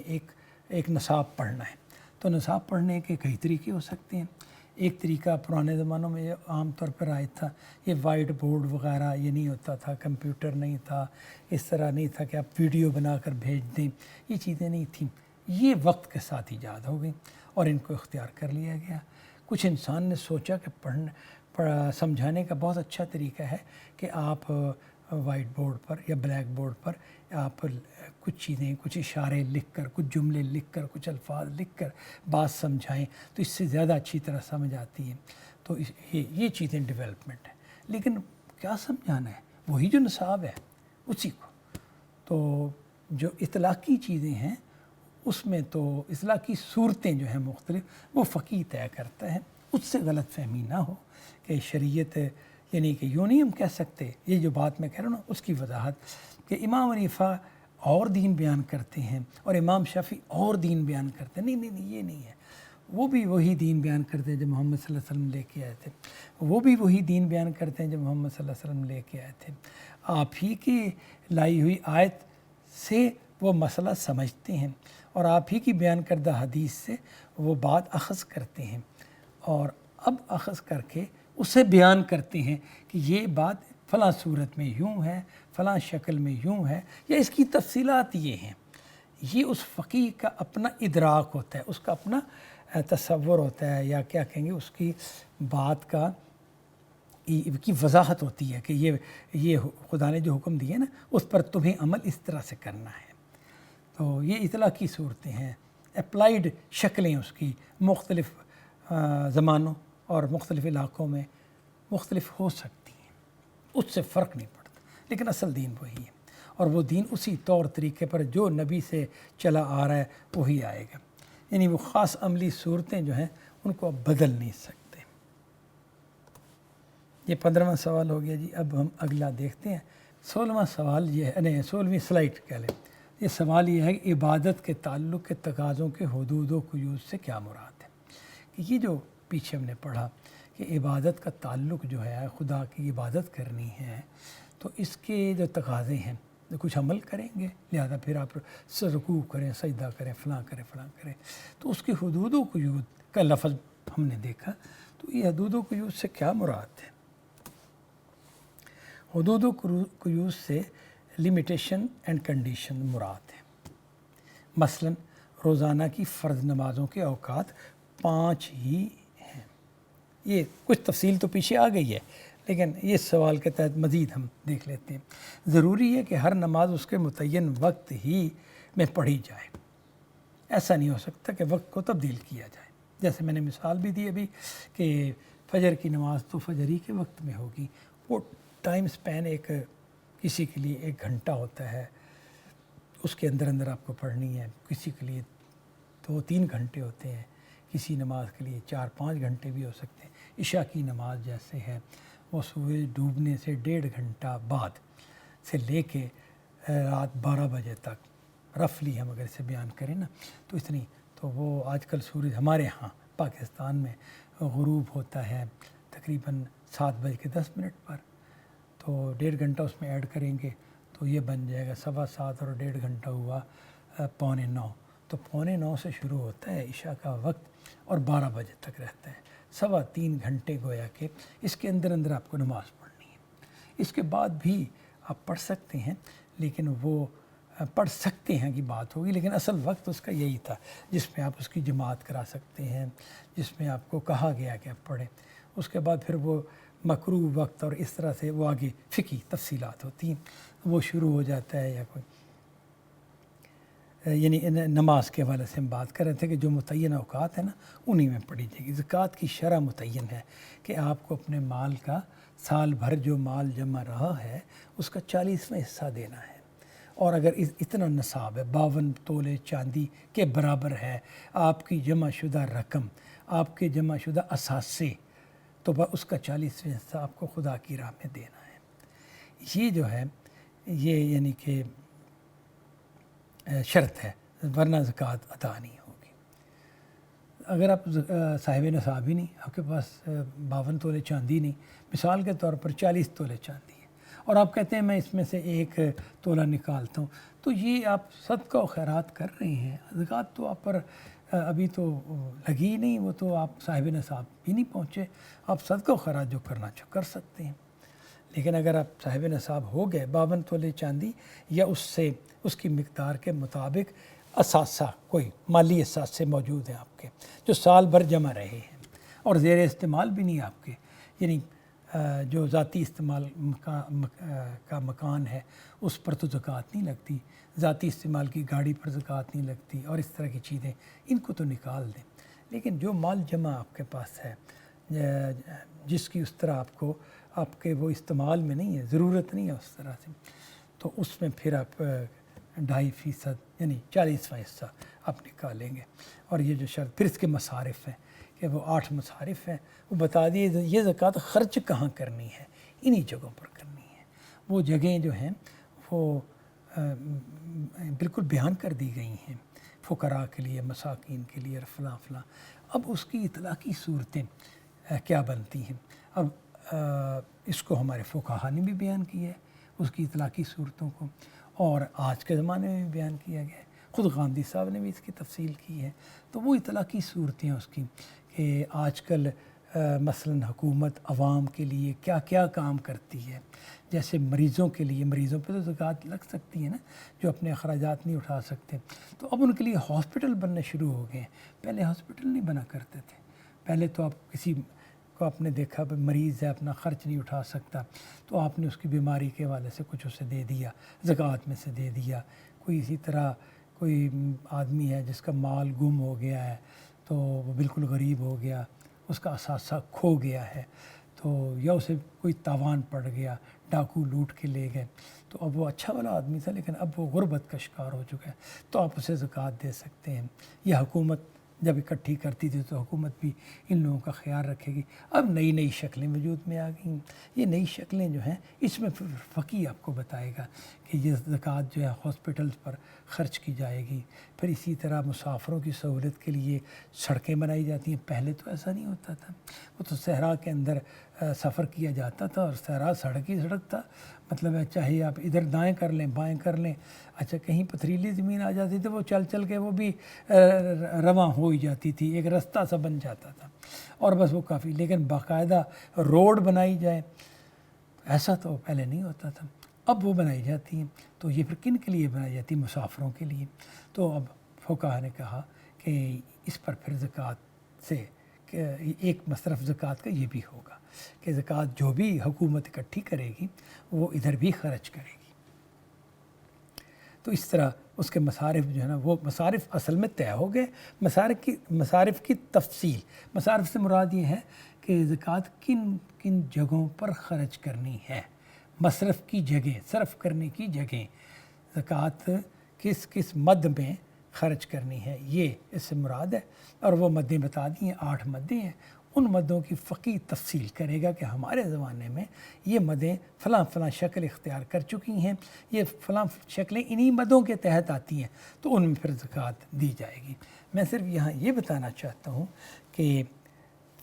ایک نصاب پڑھنا ہے تو نصاب پڑھنے کے کئی طریقے ہو سکتے ہیں۔ ایک طریقہ پرانے زمانوں میں یہ عام طور پر آیا تھا، یہ وائٹ بورڈ وغیرہ یہ نہیں ہوتا تھا، کمپیوٹر نہیں تھا، اس طرح نہیں تھا کہ آپ ویڈیو بنا کر بھیج دیں، یہ چیزیں نہیں تھیں، یہ وقت کے ساتھ ایجاد ہو گئیں اور ان کو اختیار کر لیا گیا۔ کچھ انسان نے سوچا کہ سمجھانے کا بہت اچھا طریقہ ہے کہ آپ وائٹ بورڈ پر یا بلیک بورڈ پر آپ کچھ چیزیں، کچھ اشارے لکھ کر، کچھ جملے لکھ کر، کچھ الفاظ لکھ کر بات سمجھائیں تو اس سے زیادہ اچھی طرح سمجھ آتی ہیں۔ تو یہ چیزیں ڈیولپمنٹ ہے، لیکن کیا سمجھانا ہے؟ وہی جو نصاب ہے اسی کو۔ تو جو اطلاقی چیزیں ہیں اس میں تو اطلاقی صورتیں جو ہیں مختلف، وہ فقیہ طے کرتا ہے، اس سے غلط فہمی نہ ہو کہ شریعت، یعنی کہ یوں نہیں ہم کہہ سکتے، یہ جو بات میں کہہ رہا ہوں نا اس کی وضاحت، کہ امام حنیفہ اور دین بیان کرتے ہیں اور امام شافعی اور دین بیان کرتے ہیں، نہیں یہ نہیں ہے۔ وہ بھی وہی دین بیان کرتے ہیں جو محمد صلی اللہ علیہ وسلم لے کے آئے تھے، وہ بھی وہی دین بیان کرتے ہیں جو محمد صلی اللہ علیہ وسلم لے کے آئے تھے۔ آپ ہی کی لائی ہوئی آیت سے وہ مسئلہ سمجھتے ہیں اور آپ ہی کی بیان کردہ حدیث سے وہ بات اخذ کرتے ہیں، اور اب اخذ کر کے اسے بیان کرتے ہیں کہ یہ بات فلاں صورت میں یوں ہے، فلاں شکل میں یوں ہے، یا اس کی تفصیلات یہ ہیں۔ یہ اس فقیہ کا اپنا ادراک ہوتا ہے، اس کا اپنا تصور ہوتا ہے، یا کیا کہیں گے، اس کی بات کی وضاحت ہوتی ہے کہ یہ خدا نے جو حکم دیے نا اس پر تمہیں عمل اس طرح سے کرنا ہے۔ تو یہ اطلاقی صورتیں ہیں، اپلائیڈ شکلیں اس کی مختلف زمانوں اور مختلف علاقوں میں مختلف ہو سکتی ہیں، اس سے فرق نہیں پڑتا، لیکن اصل دین وہی ہے، اور وہ دین اسی طور طریقے پر جو نبی سے چلا آ رہا ہے وہی آئے گا۔ یعنی وہ خاص عملی صورتیں جو ہیں ان کو اب بدل نہیں سکتے۔ یہ 15واں سوال ہو گیا جی۔ اب ہم اگلا دیکھتے ہیں۔ 16واں سوال یہ ہے، نہیں 16ویں سلائڈ کہہ لیں۔ یہ سوال یہ ہے کہ عبادت کے تعلق کے تقاضوں کے حدود و قیود سے کیا مراد ہے؟ کہ یہ جو پیچھے ہم نے پڑھا کہ عبادت کا تعلق جو ہے، خدا کی عبادت کرنی ہے تو اس کے جو تقاضے ہیں، کچھ عمل کریں گے، لہذا پھر آپ رکوع کریں، سجدہ کریں، فلاں کریں، تو اس کے حدود و قیود کا لفظ ہم نے دیکھا۔ تو یہ حدود و قیود سے کیا مراد ہے؟ حدود و قیود سے لمیٹیشن اینڈ کنڈیشن مراد ہے۔ مثلا روزانہ کی فرض نمازوں کے اوقات 5 ہی ہیں۔ یہ کچھ تفصیل تو پیچھے آ گئی ہے، لیکن یہ سوال کے تحت مزید ہم دیکھ لیتے ہیں۔ ضروری ہے کہ ہر نماز اس کے متعین وقت ہی میں پڑھی جائے، ایسا نہیں ہو سکتا کہ وقت کو تبدیل کیا جائے۔ جیسے میں نے مثال بھی دی ابھی کہ فجر کی نماز تو فجر ہی کے وقت میں ہوگی، وہ ٹائم سپین کسی کے لیے 1 گھنٹہ ہوتا ہے، اس کے اندر آپ کو پڑھنی ہے، کسی کے لیے 2-3 گھنٹے ہوتے ہیں، کسی نماز کے لیے 4-5 گھنٹے بھی ہو سکتے ہیں۔ عشاء کی نماز جیسے ہے وہ سورج ڈوبنے سے 1.5 گھنٹہ بعد سے لے کے رات 12 بجے تک، رفلی ہم اگر اسے بیان کریں نا تو اتنی، تو وہ آج کل سورج ہمارے ہاں پاکستان میں غروب ہوتا ہے تقریباً 7:10 پر، تو 1.5 گھنٹہ اس میں ایڈ کریں گے تو یہ بن جائے گا 7:15 اور 1.5 گھنٹہ ہوا 8:45۔ تو 8:45 سے شروع ہوتا ہے عشاء کا وقت اور 12 بجے تک رہتا ہے، 3.25 گھنٹے گویا کہ اس کے اندر اندر آپ کو نماز پڑھنی ہے۔ اس کے بعد بھی آپ پڑھ سکتے ہیں، لیکن وہ پڑھ سکتے ہیں کی بات ہوگی، لیکن اصل وقت اس کا یہی تھا جس میں آپ اس کی جماعت کرا سکتے ہیں، جس میں آپ کو کہا گیا کہ آپ پڑھیں۔ اس کے بعد پھر وہ مکروہ وقت اور اس طرح سے وہ آگے فقہی تفصیلات ہوتی ہیں، وہ شروع ہو جاتا ہے یا کوئی یعنی نماز کے حوالے سے ہم بات کر رہے تھے کہ جو متعینہ اوقات ہیں نا انہی میں پڑھی جائے گی۔ زکوٰۃ کی شرح متعین ہے کہ آپ کو اپنے مال کا سال بھر جو مال جمع رہا ہے اس کا 40واں حصہ دینا ہے، اور اگر اتنا نصاب ہے 52 تولے چاندی کے برابر ہے آپ کی جمع شدہ رقم، آپ کے جمع شدہ اثاثے، تو اس کا 40واں حصہ آپ کو خدا کی راہ میں دینا ہے۔ یہ جو ہے یہ یعنی کہ شرط ہے، ورنہ زکوٰۃ ادا نہیں ہوگی۔ اگر آپ صاحب نصاب ہی نہیں، آپ کے پاس 52 تولے چاندی نہیں، مثال کے طور پر 40 تولے چاندی ہے، اور آپ کہتے ہیں میں اس میں سے 1 تولہ نکالتا ہوں، تو یہ آپ صدقہ و خیرات کر رہے ہیں، زکوٰۃ تو آپ پر ابھی تو لگی نہیں، وہ تو آپ صاحب نصاب بھی نہیں پہنچے، آپ صدقہ و خیرات جو کرنا چاہو کر سکتے ہیں۔ لیکن اگر آپ صاحب نصاب ہو گئے 52 تولے چاندی یا اس سے اس کی مقدار کے مطابق اثاثہ، کوئی مالی اثاثے موجود ہیں آپ کے جو سال بھر جمع رہے ہیں اور زیر استعمال بھی نہیں آپ کے، یعنی جو ذاتی استعمال کا مکان ہے اس پر تو زکوٰۃ نہیں لگتی، ذاتی استعمال کی گاڑی پر زکوٰۃ نہیں لگتی، اور اس طرح کی چیزیں ان کو تو نکال دیں۔ لیکن جو مال جمع آپ کے پاس ہے جس کی اس طرح آپ کے وہ استعمال میں نہیں ہے، ضرورت نہیں ہے اس طرح سے، تو اس میں پھر آپ 2.5% یعنی 40واں حصہ آپ نکالیں گے۔ اور یہ جو شرط پھر اس کے مصارف ہیں کہ وہ 8 مصارف ہیں، وہ بتا دیے یہ زکوٰۃ خرچ کہاں کرنی ہے، انہی جگہوں پر کرنی ہے۔ وہ جگہیں جو ہیں وہ بالکل بیان کر دی گئی ہیں فقراء کے لیے، مساکین کے لیے، فلاں فلاں۔ اب اس کی اطلاقی صورتیں کیا بنتی ہیں؟ اب اس کو ہمارے فقہا نے بھی بیان کیا ہے اس کی اطلاقی صورتوں کو، اور آج کے زمانے میں بھی بیان کیا گیا ہے، خود غامدی صاحب نے بھی اس کی تفصیل کی ہے۔ تو وہ اطلاقی صورتیں اس کی کہ آج کل مثلاً حکومت عوام کے لیے کیا کیا کام کرتی ہے، جیسے مریضوں کے لیے، مریضوں پہ تو زکوٰۃ لگ سکتی ہے نا، جو اپنے اخراجات نہیں اٹھا سکتے، تو اب ان کے لیے ہاسپٹل بننے شروع ہو گئے ہیں۔ پہلے ہاسپٹل نہیں بنا کرتے تھے، پہلے تو آپ کسی کو آپ نے دیکھا مریض ہے اپنا خرچ نہیں اٹھا سکتا تو آپ نے اس کی بیماری کے حوالے سے کچھ اسے دے دیا، زکوٰۃ میں سے دے دیا۔ کوئی اسی طرح کوئی آدمی ہے جس کا مال گم ہو گیا ہے تو وہ بالکل غریب ہو گیا، اس کا اثاثہ کھو گیا ہے، تو یا اسے کوئی تاوان پڑ گیا، ڈاکو لوٹ کے لے گئے، تو اب وہ اچھا والا آدمی تھا لیکن اب وہ غربت کا شکار ہو چکا ہے، تو آپ اسے زکوٰۃ دے سکتے ہیں۔ یا حکومت جب اکٹھی کرتی تھی تو حکومت بھی ان لوگوں کا خیال رکھے گی۔ اب نئی شکلیں وجود میں آ گئی ہیں، یہ نئی شکلیں جو ہیں اس میں فقی آپ کو بتائے گا کہ یہ زکوٰۃ جو ہے ہاسپٹلز پر خرچ کی جائے گی۔ پھر اسی طرح مسافروں کی سہولت کے لیے سڑکیں بنائی جاتی ہیں، پہلے تو ایسا نہیں ہوتا تھا، وہ تو صحرا کے اندر سفر کیا جاتا تھا اور صحرا سڑک ہی سڑک تھا، مطلب ہے چاہے آپ ادھر دائیں کر لیں بائیں کر لیں، اچھا کہیں پتھریلی زمین آ جاتی تھی وہ چل چل کے وہ بھی رواں ہو ہی جاتی تھی، ایک رستہ سا بن جاتا تھا اور بس وہ کافی۔ لیکن باقاعدہ روڈ بنائی جائے ایسا تو پہلے نہیں ہوتا تھا، اب وہ بنائی جاتی ہیں۔ تو یہ پھر کن کے لیے بنائی جاتی ہے؟ مسافروں کے لیے۔ تو اب فقہا نے کہا کہ اس پر پھر زکوٰۃ سے ایک مصرف زکوٰۃ کا یہ بھی ہوگا کہ زکوٰۃ جو بھی حکومت اکٹھی کرے گی وہ ادھر بھی خرچ کرے گی۔ تو اس طرح اس کے مصارف جو ہے نا وہ مصارف اصل میں طے ہو گئے۔ مصارف کی تفصیل، مصارف سے مراد یہ ہے کہ زکوٰۃ کن کن جگہوں پر خرچ کرنی ہے، مصرف کی جگہ، صرف کرنے کی جگہ، زکوٰۃ کس کس مد میں خرچ کرنی ہے، یہ اس سے مراد ہے۔ اور وہ مدیں بتا دی ہیں، 8 مدیں ہیں، ان مدوں کی فقی تفصیل کرے گا کہ ہمارے زمانے میں یہ مدیں فلاں فلاں شکل اختیار کر چکی ہیں، یہ فلاں شکلیں انہی مدوں کے تحت آتی ہیں، تو ان میں پھر زکوٰۃ دی جائے گی۔ میں صرف یہاں یہ بتانا چاہتا ہوں کہ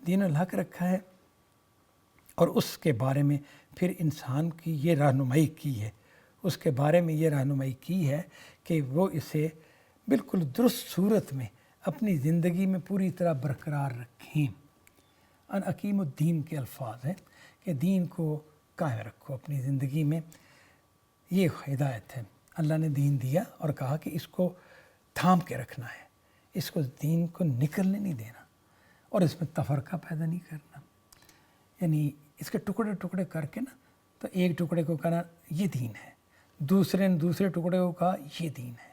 دین الحق رکھا ہے اور اس کے بارے میں پھر انسان کی یہ رہنمائی کی ہے، اس کے بارے میں یہ رہنمائی کی ہے کہ وہ اسے بالکل درست صورت میں اپنی زندگی میں پوری طرح برقرار رکھیں۔ ان حکیم الدین کے الفاظ ہیں کہ دین کو قائم رکھو اپنی زندگی میں، یہ ہدایت ہے۔ اللہ نے دین دیا اور کہا کہ اس کو تھام کے رکھنا ہے، اس کو دین کو نکلنے نہیں دینا اور اس میں تفرقہ پیدا نہیں کرنا، یعنی اس کے ٹکڑے ٹکڑے کر کے نا، تو ایک ٹکڑے کو کہنا یہ دین ہے، دوسرے نے دوسرے ٹکڑے کو کہا یہ دین ہے۔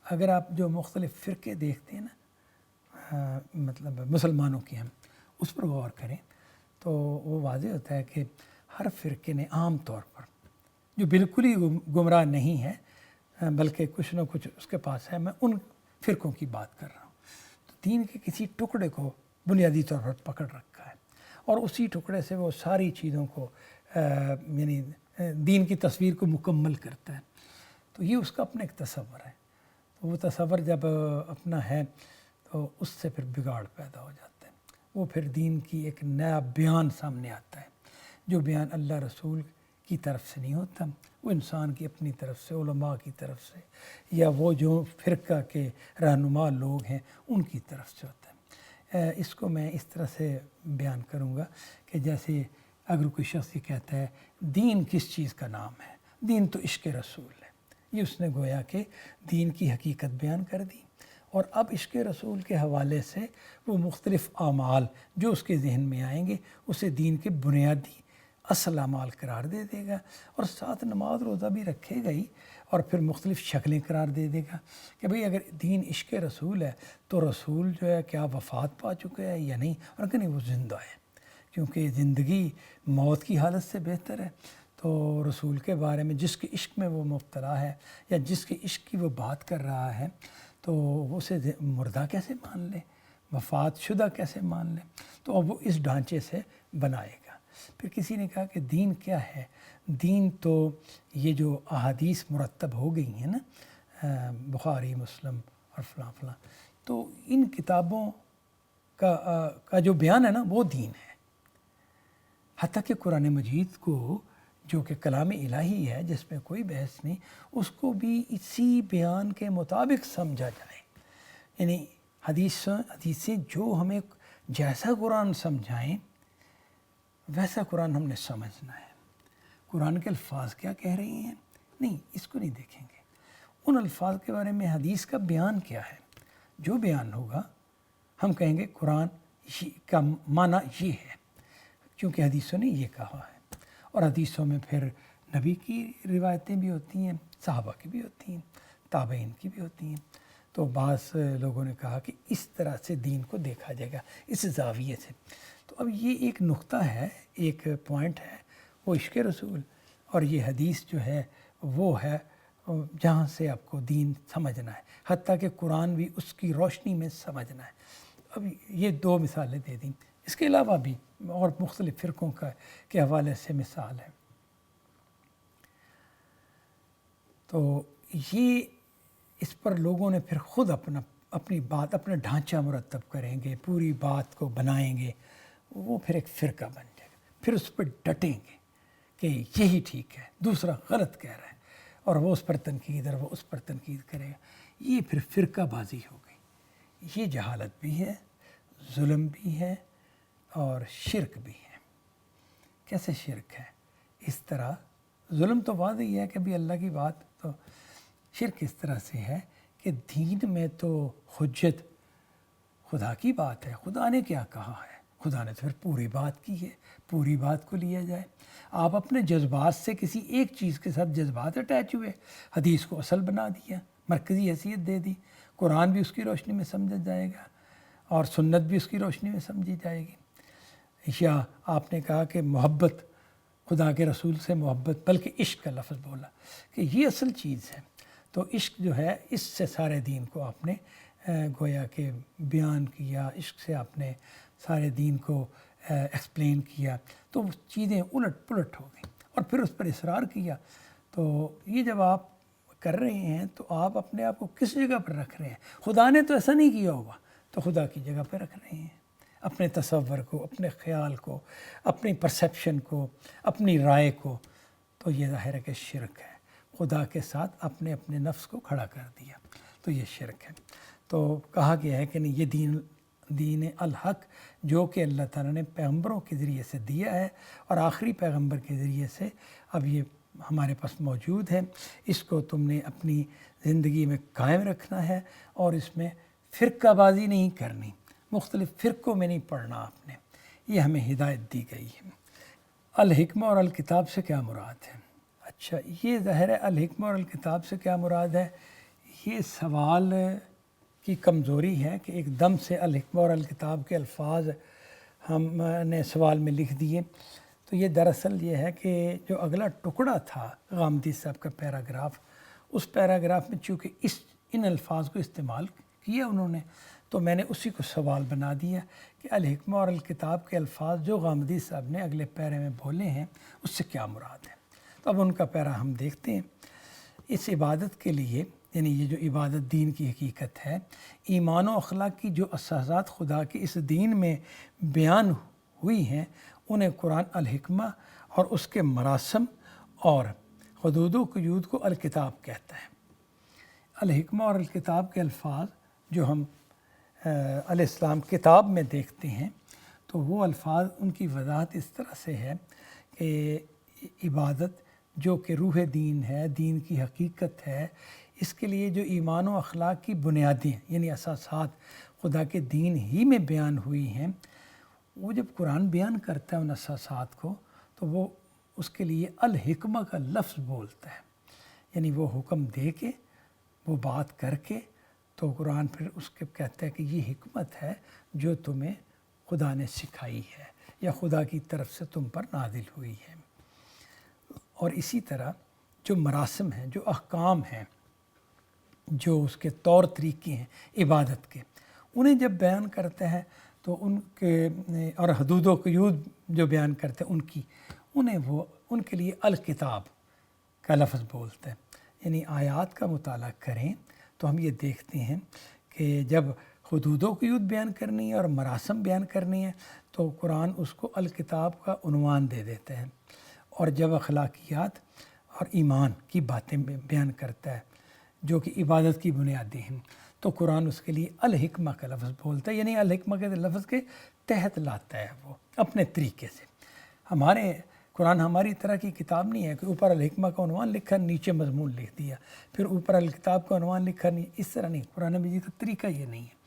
اگر آپ جو مختلف فرقے دیکھتے ہیں نا، مطلب مسلمانوں کی، ہم اس پر غور کریں تو وہ واضح ہوتا ہے کہ ہر فرقے نے عام طور پر، جو بالکل ہی گمراہ نہیں ہے بلکہ کچھ نہ کچھ اس کے پاس ہے، میں ان فرقوں کی بات کر رہا ہوں، تو دین کے کسی ٹکڑے کو بنیادی طور پر پکڑ رکھا ہے اور اسی ٹکڑے سے وہ ساری چیزوں کو یعنی دین کی تصویر کو مکمل کرتا ہے۔ تو یہ اس کا اپنا ایک تصور ہے، تو وہ تصور جب اپنا ہے تو اس سے پھر بگاڑ پیدا ہو جاتا ہے، وہ پھر دین کی ایک نیا بیان سامنے آتا ہے، جو بیان اللہ رسول کی طرف سے نہیں ہوتا، وہ انسان کی اپنی طرف سے، علماء کی طرف سے، یا وہ جو فرقہ کے رہنما لوگ ہیں ان کی طرف سے ہوتا ہے۔ اس کو میں اس طرح سے بیان کروں گا کہ جیسے اگر کوئی شخص یہ کہتا ہے دین کس چیز کا نام ہے، دین تو عشق رسول ہے، یہ اس نے گویا کہ دین کی حقیقت بیان کر دی، اور اب عشق رسول کے حوالے سے وہ مختلف اعمال جو اس کے ذہن میں آئیں گے اسے دین کے بنیادی اصل اعمال قرار دے دے گا، اور ساتھ نماز روزہ بھی رکھے گا ہی، اور پھر مختلف شکلیں قرار دے دے گا کہ بھئی اگر دین عشق رسول ہے تو رسول جو ہے کیا وفات پا چکا ہے یا نہیں، اور کہ نہیں وہ زندہ ہے، کیونکہ زندگی موت کی حالت سے بہتر ہے۔ تو رسول کے بارے میں جس کے عشق میں وہ مبتلا ہے یا جس کے عشق کی وہ بات کر رہا ہے تو اسے مردہ کیسے مان لے، وفات شدہ کیسے مان لے، تو اب وہ اس ڈھانچے سے بنائے گا۔ پھر کسی نے کہا کہ دین کیا ہے؟ دین تو یہ جو احادیث مرتب ہو گئی ہیں نا، بخاری مسلم اور فلاں فلاں، تو ان کتابوں کا جو بیان ہے نا وہ دین ہے۔ حتیٰ کہ قرآن مجید کو جو کہ کلام الہی ہے جس میں کوئی بحث نہیں، اس کو بھی اسی بیان کے مطابق سمجھا جائے، یعنی حدیثیں جو ہمیں جیسا قرآن سمجھائیں ویسا قرآن ہم نے سمجھنا ہے۔ قرآن کے الفاظ کیا کہہ رہی ہیں، نہیں، اس کو نہیں دیکھیں گے، ان الفاظ کے بارے میں حدیث کا بیان کیا ہے، جو بیان ہوگا ہم کہیں گے قرآن کا معنی یہ ہے، کیونکہ حدیثوں نے یہ کہا ہے۔ اور حدیثوں میں پھر نبی کی روایتیں بھی ہوتی ہیں، صحابہ کی بھی ہوتی ہیں، تابعین کی بھی ہوتی ہیں، تو بعض لوگوں نے کہا کہ اس طرح سے دین کو دیکھا جائے گا، اس زاویے سے۔ تو اب یہ ایک نقطہ ہے، ایک پوائنٹ ہے، وہ عشق رسول، اور یہ حدیث جو ہے وہ ہے جہاں سے آپ کو دین سمجھنا ہے، حتیٰ کہ قرآن بھی اس کی روشنی میں سمجھنا ہے۔ اب یہ دو مثالیں دے دیں، اس کے علاوہ بھی اور مختلف فرقوں کے حوالے سے مثال ہے۔ تو یہ اس پر لوگوں نے پھر خود اپنی بات، اپنا ڈھانچہ مرتب کریں گے، پوری بات کو بنائیں گے، وہ پھر ایک فرقہ بن جائے گا، پھر اس پر ڈٹیں گے کہ یہی ٹھیک ہے، دوسرا غلط کہہ رہا ہے، اور وہ اس پر تنقید اور وہ اس پر تنقید کرے گا، یہ پھر فرقہ بازی ہو گئی۔ یہ جہالت بھی ہے، ظلم بھی ہے اور شرک بھی ہے۔ کیسے شرک ہے؟ اس طرح ظلم تو واضح ہی ہے کہ بھی اللہ کی بات، تو شرک اس طرح سے ہے کہ دین میں تو حجت خدا کی بات ہے، خدا نے کیا کہا ہے، خدا نے تو پھر پوری بات کی ہے، پوری بات کو لیا جائے۔ آپ اپنے جذبات سے کسی ایک چیز کے ساتھ جذبات اٹیچ ہوئے، حدیث کو اصل بنا دیا، مرکزی حیثیت دے دی، قرآن بھی اس کی روشنی میں سمجھا جائے گا اور سنت بھی اس کی روشنی میں سمجھی جائے گی۔ یا آپ نے کہا کہ محبت، خدا کے رسول سے محبت، بلکہ عشق کا لفظ بولا کہ یہ اصل چیز ہے، تو عشق جو ہے اس سے سارے دین کو آپ نے گویا کہ بیان کیا، عشق سے آپ نے سارے دین کو ایکسپلین کیا، تو چیزیں الٹ پلٹ ہو گئیں اور پھر اس پر اصرار کیا۔ تو یہ جب آپ کر رہے ہیں تو آپ اپنے آپ کو کس جگہ پر رکھ رہے ہیں؟ خدا نے تو ایسا نہیں کیا ہوگا، تو خدا کی جگہ پہ رکھ رہے ہیں۔ اپنے تصور کو، اپنے خیال کو، اپنی پرسیپشن کو، اپنی رائے کو، تو یہ ظاہر ہے کہ شرک ہے۔ خدا کے ساتھ اپنے نفس کو کھڑا کر دیا تو یہ شرک ہے۔ تو کہا گیا ہے کہ نہیں، یہ دین الحق جو کہ اللہ تعالیٰ نے پیغمبروں کے ذریعے سے دیا ہے اور آخری پیغمبر کے ذریعے سے اب یہ ہمارے پاس موجود ہے، اس کو تم نے اپنی زندگی میں قائم رکھنا ہے اور اس میں فرقہ بازی نہیں کرنی، مختلف فرقوں میں نہیں پڑھنا آپ نے۔ یہ ہمیں ہدایت دی گئی ہے۔ الحکمہ اور الکتاب سے کیا مراد ہے؟ اچھا، یہ ظاہر ہے الحکمہ اور الکتاب سے کیا مراد ہے، یہ سوال کی کمزوری ہے کہ ایک دم سے الحکمہ اور الکتاب کے الفاظ ہم نے سوال میں لکھ دیے۔ تو یہ دراصل یہ ہے کہ جو اگلا ٹکڑا تھا غامدی صاحب کا پیراگراف، اس پیراگراف میں چونکہ ان الفاظ کو استعمال کیا انہوں نے، تو میں نے اسی کو سوال بنا دیا کہ الحکمہ اور الکتاب کے الفاظ جو غامدی صاحب نے اگلے پیرے میں بولے ہیں اس سے کیا مراد ہے۔ تو اب ان کا پیرا ہم دیکھتے ہیں۔ اس عبادت کے لیے، یعنی یہ جو عبادت دین کی حقیقت ہے، ایمان و اخلاق کی جو اساسات خدا کے اس دین میں بیان ہوئی ہیں، انہیں قرآن الحکمہ اور اس کے مراسم اور حدود و قیود کو الکتاب کہتا ہے۔ الحکمہ اور الکتاب کے الفاظ جو ہم علیہ السلام کتاب میں دیکھتے ہیں، تو وہ الفاظ ان کی وضاحت اس طرح سے ہے کہ عبادت جو کہ روح دین ہے، دین کی حقیقت ہے، اس کے لیے جو ایمان و اخلاق کی بنیادیں یعنی اساسات خدا کے دین ہی میں بیان ہوئی ہیں، وہ جب قرآن بیان کرتا ہے ان اساسات کو، تو وہ اس کے لیے الحکمہ کا لفظ بولتا ہے، یعنی وہ حکم دے کے، وہ بات کر کے، تو قرآن پھر اس کے کہتا ہے کہ یہ حکمت ہے جو تمہیں خدا نے سکھائی ہے یا خدا کی طرف سے تم پر نازل ہوئی ہے۔ اور اسی طرح جو مراسم ہیں، جو احکام ہیں، جو اس کے طور طریقے ہیں عبادت کے، انہیں جب بیان کرتا ہے تو ان کے اور حدود و قیود جو بیان کرتے ہیں ان کے لیے الکتاب کا لفظ بولتا ہے۔ یعنی آیات کا مطالعہ کریں تو ہم یہ دیکھتے ہیں کہ جب حدود و قیود بیان کرنی ہے اور مراسم بیان کرنی ہے تو قرآن اس کو الکتاب کا عنوان دے دیتا ہے، اور جب اخلاقیات اور ایمان کی باتیں بیان کرتا ہے جو کہ عبادت کی بنیادیں ہیں، تو قرآن اس کے لیے الحکمہ کا لفظ بولتا ہے، یعنی الحکمہ کے لفظ کے تحت لاتا ہے وہ اپنے طریقے سے۔ قرآن ہماری طرح کی کتاب نہیں ہے کہ اوپر الحکمہ کا عنوان لکھا، نیچے مضمون لکھ دیا، پھر اوپر الکتاب کا عنوان لکھا، نہیں، اس طرح نہیں۔ قرآن مجید کا طریقہ یہ نہیں ہے۔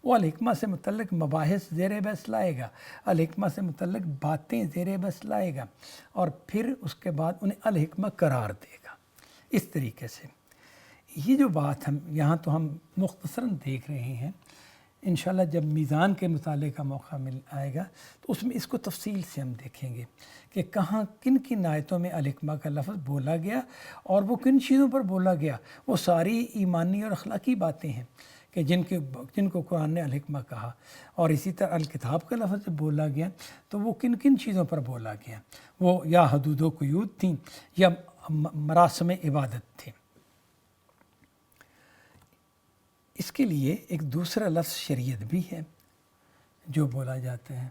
وہ الحکمہ سے متعلق مباحث زیر بحث لائے گا، الحکمہ سے متعلق باتیں زیر بحث لائے گا، اور پھر اس کے بعد انہیں الحکمہ قرار دے گا۔ اس طریقے سے یہ جو بات یہاں تو ہم مختصراً دیکھ رہے ہیں، انشاءاللہ جب میزان کے مطالعے کا موقع آئے گا تو اس میں اس کو تفصیل سے ہم دیکھیں گے کہ کہاں کن آیتوں میں الحکمہ کا لفظ بولا گیا اور وہ کن چیزوں پر بولا گیا۔ وہ ساری ایمانی اور اخلاقی باتیں ہیں کہ جن کو قرآن نے الحکمہ کہا، اور اسی طرح الکتاب کا لفظ جب بولا گیا تو وہ کن چیزوں پر بولا گیا، وہ یا حدود و قیود تھیں یا مراسم عبادت تھے۔ اس کے لیے ایک دوسرا لفظ شریعت بھی ہے جو بولا جاتا ہے،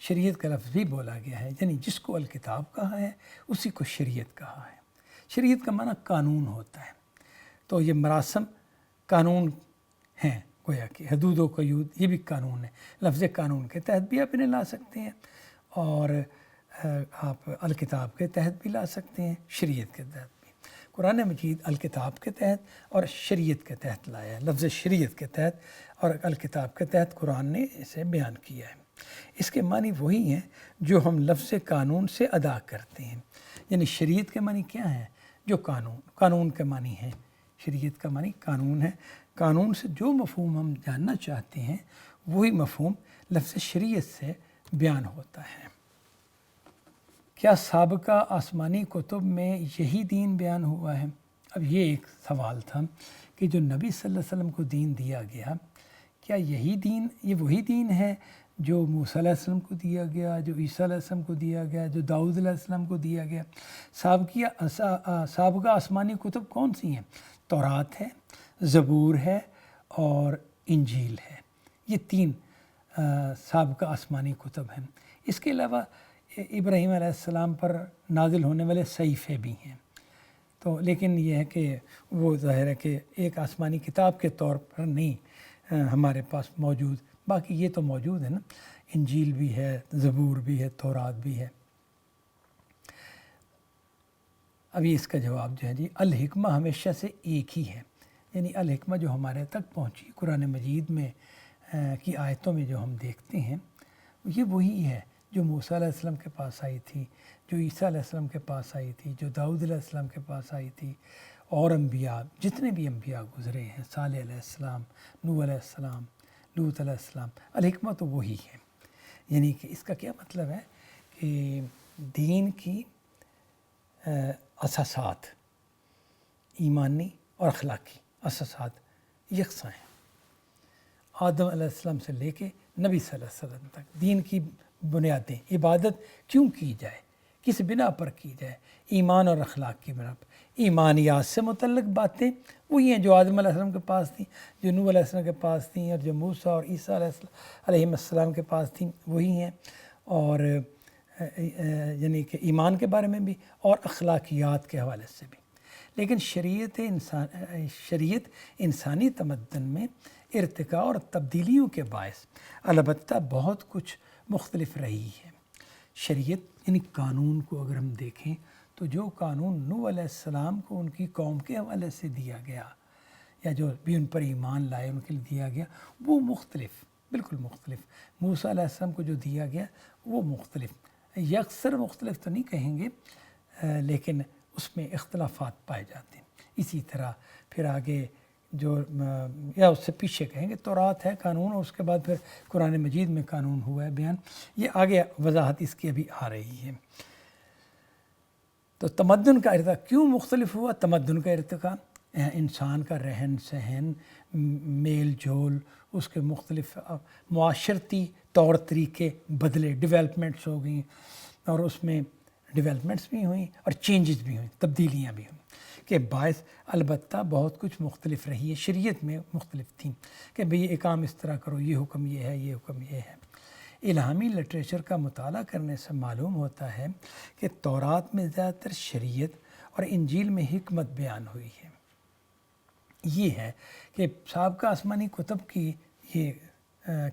شریعت کا لفظ بھی بولا گیا ہے، یعنی جس کو الکتاب کہا ہے اسی کو شریعت کہا ہے۔ شریعت کا معنی قانون ہوتا ہے، تو یہ مراسم قانون ہیں، گویا کہ حدود و قیود یہ بھی قانون ہے، لفظ قانون کے تحت بھی آپ انہیں لا سکتے ہیں اور آپ الکتاب کے تحت بھی لا سکتے ہیں، شریعت کے تحت۔ قرآن مجید الکتاب کے تحت اور شریعت کے تحت لایا ہے، لفظ شریعت کے تحت اور الکتاب کے تحت قرآن نے اسے بیان کیا ہے۔ اس کے معنی وہی ہیں جو ہم لفظ قانون سے ادا کرتے ہیں، یعنی شریعت کے معنی کیا ہیں؟ جو قانون کے معنی ہیں، شریعت کا معنی قانون ہے۔ قانون سے جو مفہوم ہم جاننا چاہتے ہیں وہی مفہوم لفظ شریعت سے بیان ہوتا ہے۔ کیا سابقہ آسمانی کتب میں یہی دین بیان ہوا ہے؟ اب یہ ایک سوال تھا کہ جو نبی صلی اللہ علیہ وسلم کو دین دیا گیا، کیا یہی دین، یہ وہی دین ہے جو موسیٰ علیہ السلام کو دیا گیا، جو عیسیٰ علیہ السلام کو دیا گیا، جو داؤد علیہ السلام کو دیا گیا؟ سابقہ آسمانی کتب کون سی ہیں؟ تورات ہے، زبور ہے اور انجیل ہے۔ یہ تین سابقہ آسمانی کتب ہیں۔ اس کے علاوہ ابراہیم علیہ السلام پر نازل ہونے والے صحیفے بھی ہیں، تو لیکن یہ ہے کہ وہ ظاہر ہے کہ ایک آسمانی کتاب کے طور پر نہیں ہمارے پاس موجود، باقی یہ تو موجود ہے نا، انجیل بھی ہے، زبور بھی ہے، تورات بھی ہے۔ ابھی اس کا جواب جو ہے جی، الحکمہ ہمیشہ سے ایک ہی ہے، یعنی الحکمہ جو ہمارے تک پہنچی قرآن مجید میں کی آیتوں میں جو ہم دیکھتے ہیں، یہ وہی ہے جو موسیٰ علیہ السلام کے پاس آئی تھی، جو عیسیٰ علیہ السلام کے پاس آئی تھی، جو داؤد علیہ السلام کے پاس آئی تھی، اور انبیاء جتنے بھی انبیاء گزرے ہیں، صالح علیہ السلام، نوح علیہ السلام، لوط علیہ السلام، الحکمہ تو وہی ہے۔ یعنی کہ اس کا کیا مطلب ہے کہ دین کی اساسات، ایمانی اور اخلاقی اساسات یکساں ہیں، آدم علیہ السلام سے لے کے نبی صلی اللہ علیہ وسلم تک۔ دین کی بنیادیں، عبادت کیوں کی جائے، کس بنا پر کی جائے، ایمان اور اخلاق کی بنا پر۔ ایمانیات سے متعلق باتیں وہی ہیں جو آدم علیہ السلام کے پاس تھیں، جو نوح علیہ السلام کے پاس تھیں، اور جو موسیٰ اور عیسیٰ علیہ السلام کے پاس تھیں وہی ہیں، اور یعنی کہ ایمان کے بارے میں بھی اور اخلاقیات کے حوالے سے بھی۔ لیکن شریعت انسانی تمدن میں ارتقاء اور تبدیلیوں کے باعث البتہ بہت کچھ مختلف رہی ہے۔ شریعت یعنی قانون کو اگر ہم دیکھیں تو جو قانون نوح علیہ السلام کو ان کی قوم کے حوالے سے دیا گیا، یا جو بھی ان پر ایمان لائے ان کے لیے دیا گیا، وہ مختلف، بالکل مختلف۔ موسیٰ علیہ السلام کو جو دیا گیا وہ مختلف، یکسر مختلف تو نہیں کہیں گے، لیکن اس میں اختلافات پائے جاتے ہیں۔ اسی طرح پھر آگے جو یا اس سے پیچھے کہیں گے تورات ہے قانون، اور اس کے بعد پھر قرآن مجید میں قانون ہوا ہے بیان، یہ آگے وضاحت اس کی ابھی آ رہی ہے۔ تو تمدن کا ارتقاء کیوں مختلف ہوا؟ تمدن کا ارتقاء انسان کا رہن سہن، میل جول، اس کے مختلف معاشرتی طور طریقے بدلے، ڈیولپمنٹس ہو گئیں، اور اس میں ڈیولپمنٹس بھی ہوئیں اور چینجز بھی ہوئیں، تبدیلیاں بھی ہوئیں، کہ باعث البتہ بہت کچھ مختلف رہی ہے۔ شریعت میں مختلف تھیں کہ بھئی یہ کام اس طرح کرو، یہ حکم یہ ہے، یہ حکم یہ ہے۔ الہامی لٹریچر کا مطالعہ کرنے سے معلوم ہوتا ہے کہ تورات میں زیادہ تر شریعت اور انجیل میں حکمت بیان ہوئی ہے۔ یہ ہے کہ سابقہ آسمانی کتب کی یہ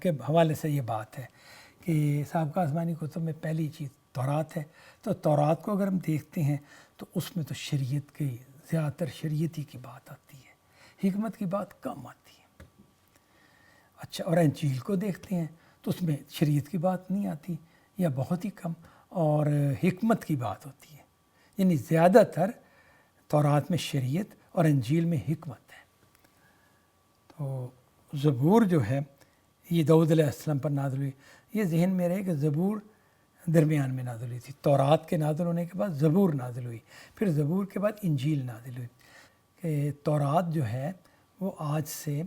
کے حوالے سے یہ بات ہے کہ سابقہ آسمانی کتب میں پہلی چیز تورات ہے، تو تورات کو اگر ہم دیکھتے ہیں تو اس میں تو شریعت کی زیادہ تر شریعتی کی بات آتی ہے، حکمت کی بات کم آتی ہے۔ اچھا، اور انجیل کو دیکھتے ہیں تو اس میں شریعت کی بات نہیں آتی یا بہت ہی کم، اور حکمت کی بات ہوتی ہے، یعنی زیادہ تر تورات میں شریعت اور انجیل میں حکمت ہے۔ تو زبور جو ہے یہ داؤد علیہ السلام پر نازل ہوئی، یہ ذہن میں رہے کہ زبور درمیان میں نازل ہوئی تھی، تورات کے نازل ہونے کے بعد زبور نازل ہوئی، پھر زبور کے بعد انجیل نازل ہوئی۔ کہ تورات جو ہے وہ آج سے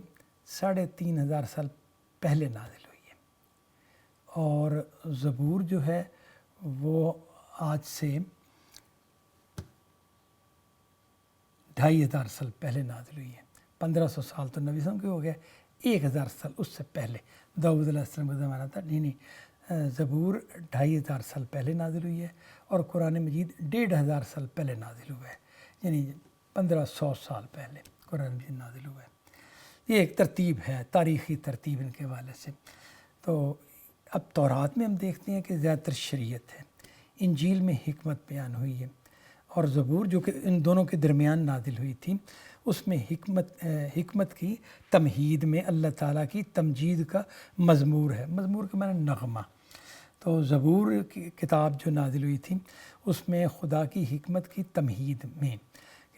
3500 سال پہلے نازل ہوئی ہے، اور زبور جو ہے وہ آج سے 2500 سال پہلے نازل ہوئی ہے۔ 1500 سال تو نبی صلی اللہ علیہ وسلم کے ہو گئے، 1000 سال اس سے پہلے داؤد علیہ السلام کا زمانہ تھا، زبور 2500 سال پہلے نازل ہوئی ہے، اور قرآن مجید 1500 سال پہلے نازل ہوا ہے، یعنی 1500 سال پہلے قرآن مجید نازل ہوا ہے۔ یہ ایک ترتیب ہے، تاریخی ترتیب ان کے حوالے سے۔ تو اب تورات میں ہم دیکھتے ہیں کہ زیادہ تر شریعت ہے، انجیل میں حکمت بیان ہوئی ہے، اور زبور جو کہ ان دونوں کے درمیان نازل ہوئی تھی اس میں حکمت کی تمہید میں اللہ تعالیٰ کی تمجید کا مزمور ہے۔ مزمور کا معنی نغمہ۔ تو زبور کی کتاب جو نازل ہوئی تھی اس میں خدا کی حکمت کی تمہید میں،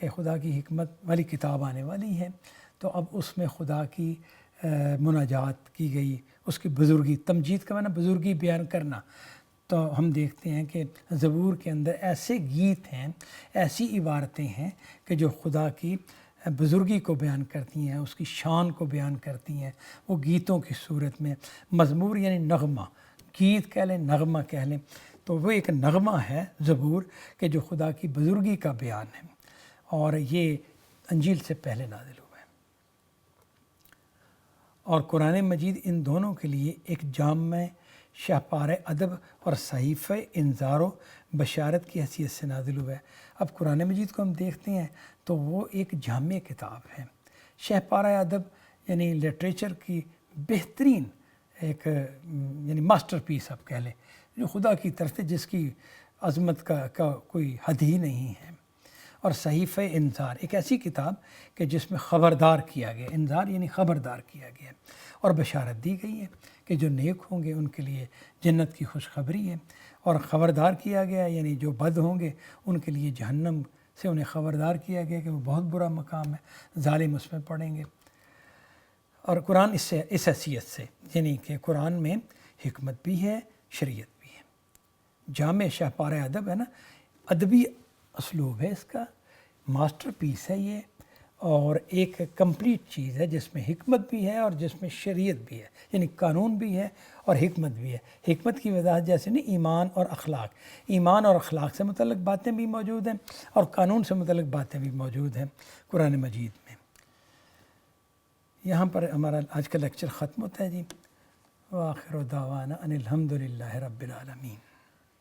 کہ خدا کی حکمت والی کتاب آنے والی ہے، تو اب اس میں خدا کی مناجات کی گئی، اس کی بزرگی، تمجید کا معنی بزرگی بیان کرنا۔ تو ہم دیکھتے ہیں کہ زبور کے اندر ایسے گیت ہیں، ایسی عبارتیں ہیں کہ جو خدا کی بزرگی کو بیان کرتی ہیں، اس کی شان کو بیان کرتی ہیں، وہ گیتوں کی صورت میں۔ مزمور یعنی نغمہ، گیت کہہ لیں، نغمہ کہہ لیں، تو وہ ایک نغمہ ہے زبور کہ جو خدا کی بزرگی کا بیان ہے، اور یہ انجیل سے پہلے نازل ہوا ہے۔ اور قرآن مجید ان دونوں کے لیے ایک جامع شاہپار ادب اور صحیفہ انذار و بشارت کی حیثیت سے نازل ہوا ہے۔ اب قرآن مجید کو ہم دیکھتے ہیں تو وہ ایک جامع کتاب ہے، شاہپار ادب یعنی لٹریچر کی بہترین ایک یعنی ماسٹر پیس آپ کہہ لیں، جو خدا کی طرف سے جس کی عظمت کا کوئی حد ہی نہیں ہے۔ اور صحیفہ انذار ایک ایسی کتاب کہ جس میں خبردار کیا گیا، انذار یعنی خبردار کیا گیا، اور بشارت دی گئی ہے کہ جو نیک ہوں گے ان کے لیے جنت کی خوشخبری ہے، اور خبردار کیا گیا یعنی جو بد ہوں گے ان کے لیے جہنم سے انہیں خبردار کیا گیا کہ وہ بہت برا مقام ہے، ظالم اس میں پڑیں گے۔ اور قرآن اس حیثیت سے یعنی کہ قرآن میں حکمت بھی ہے، شریعت بھی ہے، جامع شاہپار ادب ہے نا، ادبی اسلوب ہے اس کا، ماسٹر پیس ہے یہ، اور ایک کمپلیٹ چیز ہے جس میں حکمت بھی ہے اور جس میں شریعت بھی ہے، یعنی قانون بھی ہے اور حکمت بھی ہے۔ حکمت کی وضاحت جیسے نہیں، ایمان اور اخلاق سے متعلق باتیں بھی موجود ہیں اور قانون سے متعلق باتیں بھی موجود ہیں قرآن مجید میں۔ یہاں پر ہمارا آج کا لیکچر ختم ہوتا ہے جی۔ وآخر دعوانا ان الحمد للہ رب العالمین۔